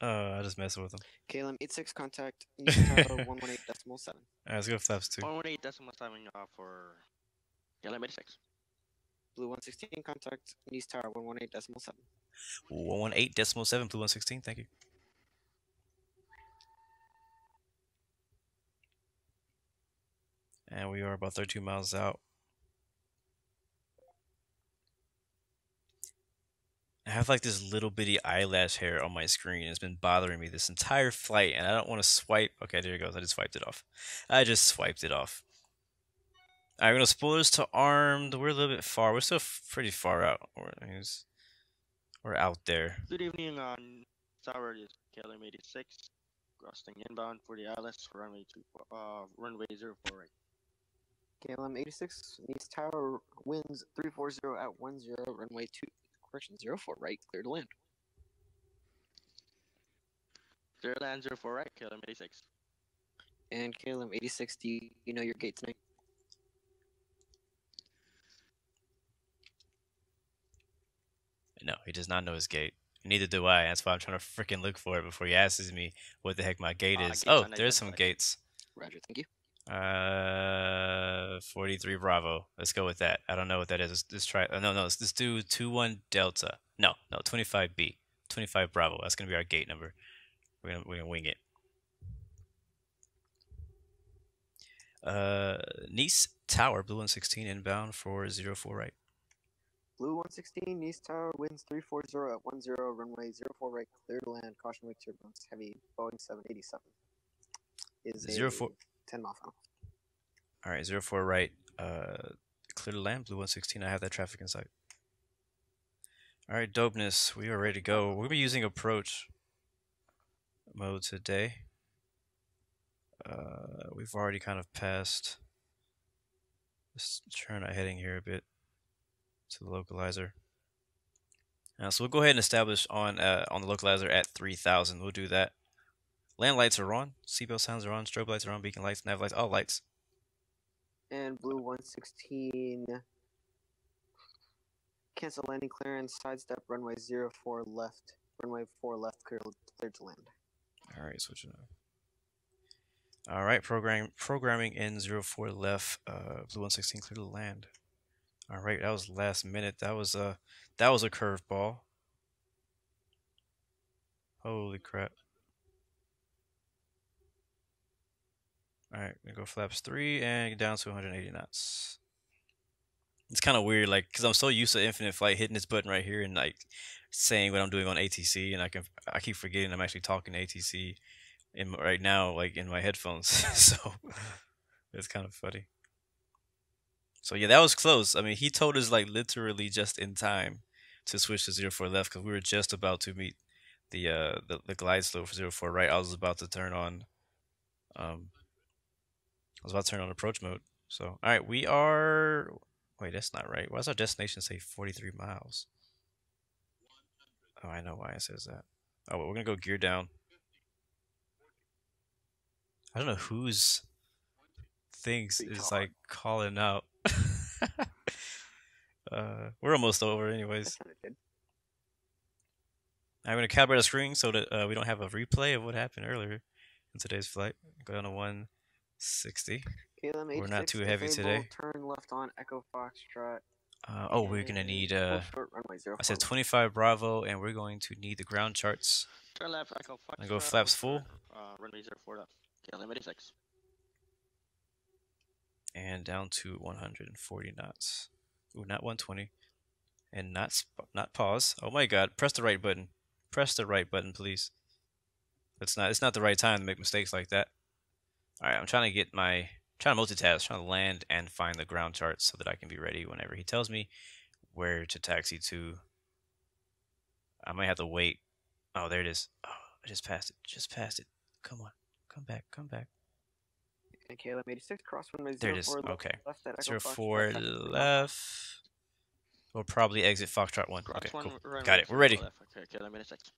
I just messing with him. KLM 86 contact, Nice Tower 118.7. Alright, let's go flaps 2. 118.7 for KLM 86. Blue 116 contact, Nice Tower 118.7. 118.7, Blue 116, thank you. And we are about 32 miles out. I have like this little bitty eyelash hair on my screen. It's been bothering me this entire flight, and I don't want to swipe. Okay, there it goes. I just swiped it off. I just swiped it off. Alright, we're going to spoilers to armed. We're a little bit far. We're still pretty far out. We're out there. Good evening on Tower is KLM 86. Crossing inbound for the ILS for runway 04 right. KLM 86, Nice Tower winds 340 at 10, runway 04 right, clear to land. Clear land 04 right, KLM 86. And KLM 86, do you know your gate tonight? No, he does not know his gate. Neither do I. That's why I'm trying to freaking look for it before he asks me what the heck my gate is. Oh, there's some gates. Roger, thank you. 43 Bravo. Let's go with that. I don't know what that is. Let's try. No, let's do 21 Delta. No, 25B. 25 Bravo. That's gonna be our gate number. We're gonna wing it. Nice Tower, Blue 116 inbound for 04 right. Blue 116, Nice Tower winds 340 at 10, runway 04 right, clear to land. Caution wake turbulence, heavy Boeing 787. Is 04. 10 mile final. All right, 04 right. Clear to land, Blue 116. I have that traffic in sight. All right, dopeness. We are ready to go. We'll be using approach mode today. We've already kind of passed. Let's turn our heading here a bit to the localizer. So we'll go ahead and establish on the localizer at 3000. We'll do that. Land lights are on, seatbelt sounds are on, strobe lights are on, beacon lights, nav lights, all lights. And Blue 116, cancel landing clearance, sidestep, runway 04 left, runway 4 left, clear to land. All right, switching up. All right, programming in 04 left, Blue 116 clear to land. All right, that was last minute. That was a curveball. Holy crap. All right, gonna go flaps 3 and get down to 180 knots. It's kind of weird, like, cause I'm so used to Infinite Flight hitting this button right here and like saying what I'm doing on ATC, and I keep forgetting I'm actually talking to ATC right now, like in my headphones. So it's kind of funny. So yeah, that was close. I mean, he told us like literally just in time to switch to 04 left because we were just about to meet the glide slope for 04 right. I was about to turn on approach mode. So, all right, we are... Wait, that's not right. Why does our destination say 43 miles? Oh, I know why it says that. Oh, well, we're going to go gear down. I don't know whose things is, like, calling out. We're almost over anyways. I'm going to calibrate our screen so that we don't have a replay of what happened earlier in today's flight. Go down to 160. KLM 86, we're not too heavy today. Turn left on Echo Foxtrot Oh, we're gonna need short runway 04. I said 25 Bravo, and we're going to need the ground charts. Turn left, Echo Fox. And go flaps full. Runway 04 left. KLM 86. And down to 140 knots. Ooh, not 120. And not pause. Oh my God! Press the right button. Press the right button, please. It's not the right time to make mistakes like that. All right, I'm trying to multitask, trying to land and find the ground charts so that I can be ready whenever he tells me where to taxi to. I might have to wait. Oh, there it is. Oh, I just passed it. Just passed it. Come on. Come back. Come back. And KLM 86, cross runway 04. There it is. Left, Okay. left at Echo 04 Fox, left. We'll probably exit Foxtrot 1. Cross Okay, one, cool. runway Got it. We're 04 ready. left. Okay, KLM 86.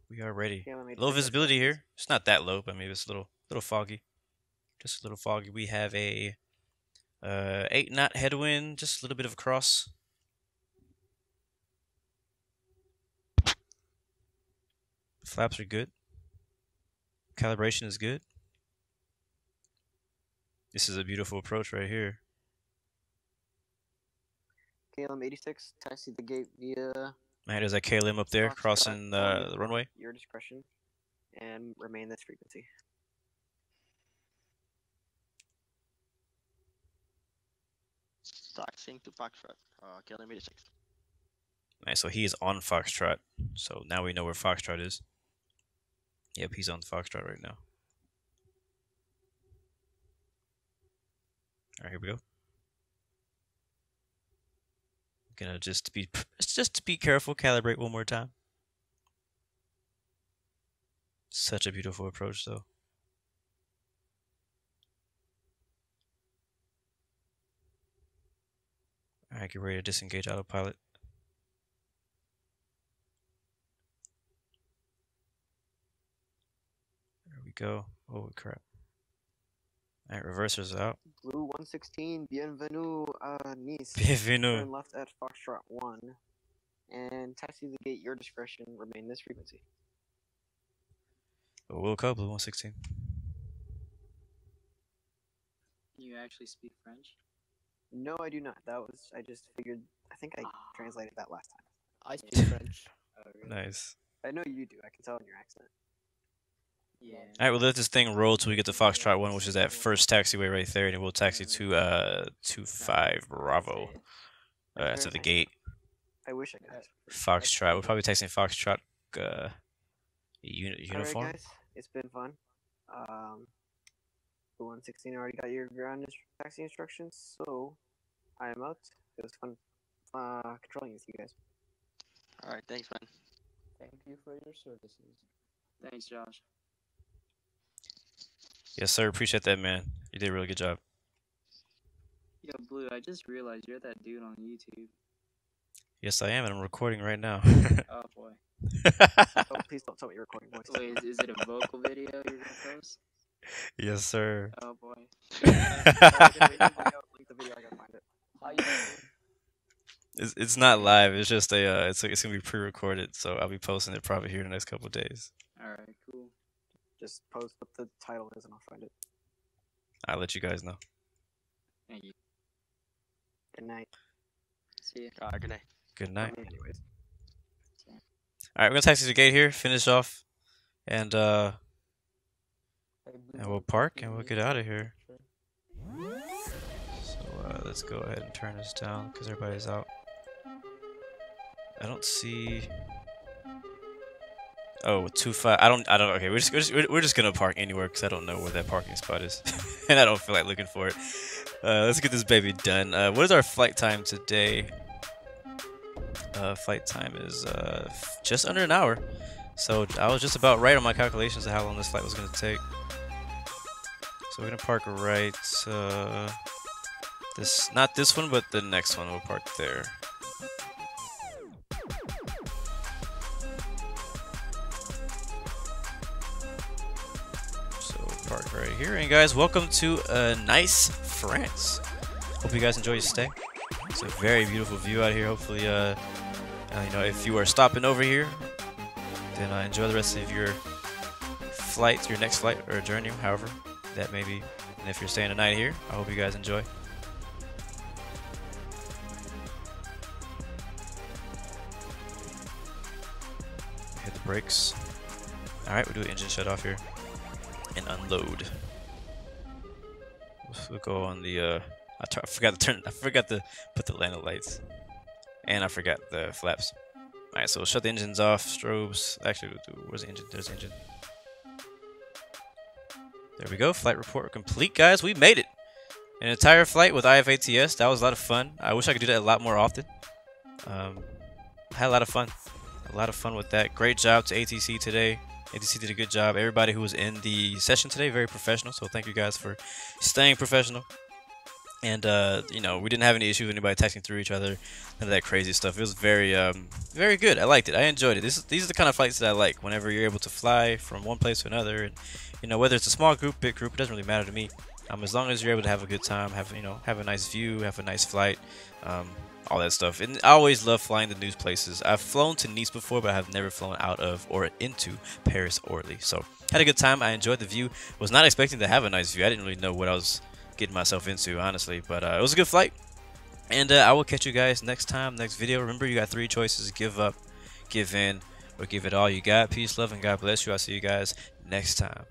We are ready. KLM 86, Low visibility here. It's not that low, but maybe it's a little foggy. Just a little foggy. We have a 8-knot headwind. Just a little bit of a cross. Flaps are good. Calibration is good. This is a beautiful approach right here. KLM 86, taxi the gate via. Man, there's that KLM up there Foxtrot crossing the runway. Your discretion, and remain this frequency. Taxiing to Foxtrot. KLM 86. Nice, so he is on Foxtrot. So now we know where Foxtrot is. Yep, he's on Foxtrot right now. Alright, here we go. Gonna just to be careful, calibrate one more time. Such a beautiful approach though. Alright, get ready to disengage autopilot. There we go. Oh crap. Alright, reversers out. Blue 116, bienvenue Nice. Bienvenue. Turn left at Foxtrot 1. And taxi the gate, your discretion, remain this frequency. Will Cup, Blue 116. You actually speak French? No, I do not. I just figured, I think I translated that last time. I speak French. Oh, really? Nice. I know you do, I can tell in your accent. Yeah. Alright, we'll let this thing roll till we get to Foxtrot 1, which is that first taxiway right there, and it will taxi to 25 Bravo. To the gate. I wish I could. Foxtrot. We're probably texting Foxtrot uniform. Alright guys, it's been fun. The 116 already got your ground taxi instructions, so I am out. It was fun controlling with you guys. Alright, thanks, man. Thank you for your services. Thanks, Josh. Yes, sir. Appreciate that, man. You did a really good job. Yo, Blue, I just realized you're that dude on YouTube. Yes, I am, and I'm recording right now. Oh, boy. Oh, please don't tell me you're recording voice. Wait, is it a vocal video you're gonna post? Yes, sir. Oh, boy. Link the video, I gotta find it. How you doing? It's not live. It's just it's gonna be pre-recorded, so I'll be posting it probably here in the next couple of days. Alright, cool. Just post what the title is and I'll find it. I'll let you guys know. Thank you. Good night. See ya. Alright, good night. Good night. Anyways. All right, we're gonna taxi the gate here, finish off, and we'll park and we'll get out of here. So let's go ahead and turn this down because everybody's out. I don't see. Oh, 25. I don't. Okay, we're just gonna park anywhere because I don't know where that parking spot is, and I don't feel like looking for it. Let's get this baby done. What is our flight time today? Flight time is just under an hour, so I was just about right on my calculations of how long this flight was gonna take. So we're gonna park right. Not this one, but the next one. We'll park there. Park right here. And guys, welcome to nice France. Hope you guys enjoy your stay. It's a very beautiful view out here. Hopefully, you know, if you are stopping over here, then enjoy the rest of your flight, your next flight or journey, however that may be. And if you're staying a night here, I hope you guys enjoy. Hit the brakes. Alright, we'll do an engine shut off here. And unload. We'll go on the I forgot to put the landing lights. And I forgot the flaps. Alright, so we'll shut the engines off, strobes. Actually, where's the engine? There's the engine. There we go. Flight report complete, guys. We made it. An entire flight with IFATS. That was a lot of fun. I wish I could do that a lot more often. I had a lot of fun. A lot of fun with that. Great job to ATC today. ATC did a good job. Everybody who was in the session today, very professional. So thank you guys for staying professional. And you know, we didn't have any issue with anybody texting through each other, none of that crazy stuff. It was very very good. I liked it. I enjoyed it. These are the kind of flights that I like. Whenever you're able to fly from one place to another, and you know, whether it's a small group, big group, it doesn't really matter to me. As long as you're able to have a good time, have a nice view, have a nice flight, all that stuff. And I always love flying the new places. I've flown to Nice before, but I have never flown out of or into Paris Orly. So had a good time. I enjoyed the view. Was not expecting to have a nice view. I didn't really know what I was getting myself into, honestly, but it was a good flight. And I will catch you guys next time, next video. Remember, you got 3 choices: give up, give in, or give it all you got. Peace, love, and God bless you. I'll see you guys next time.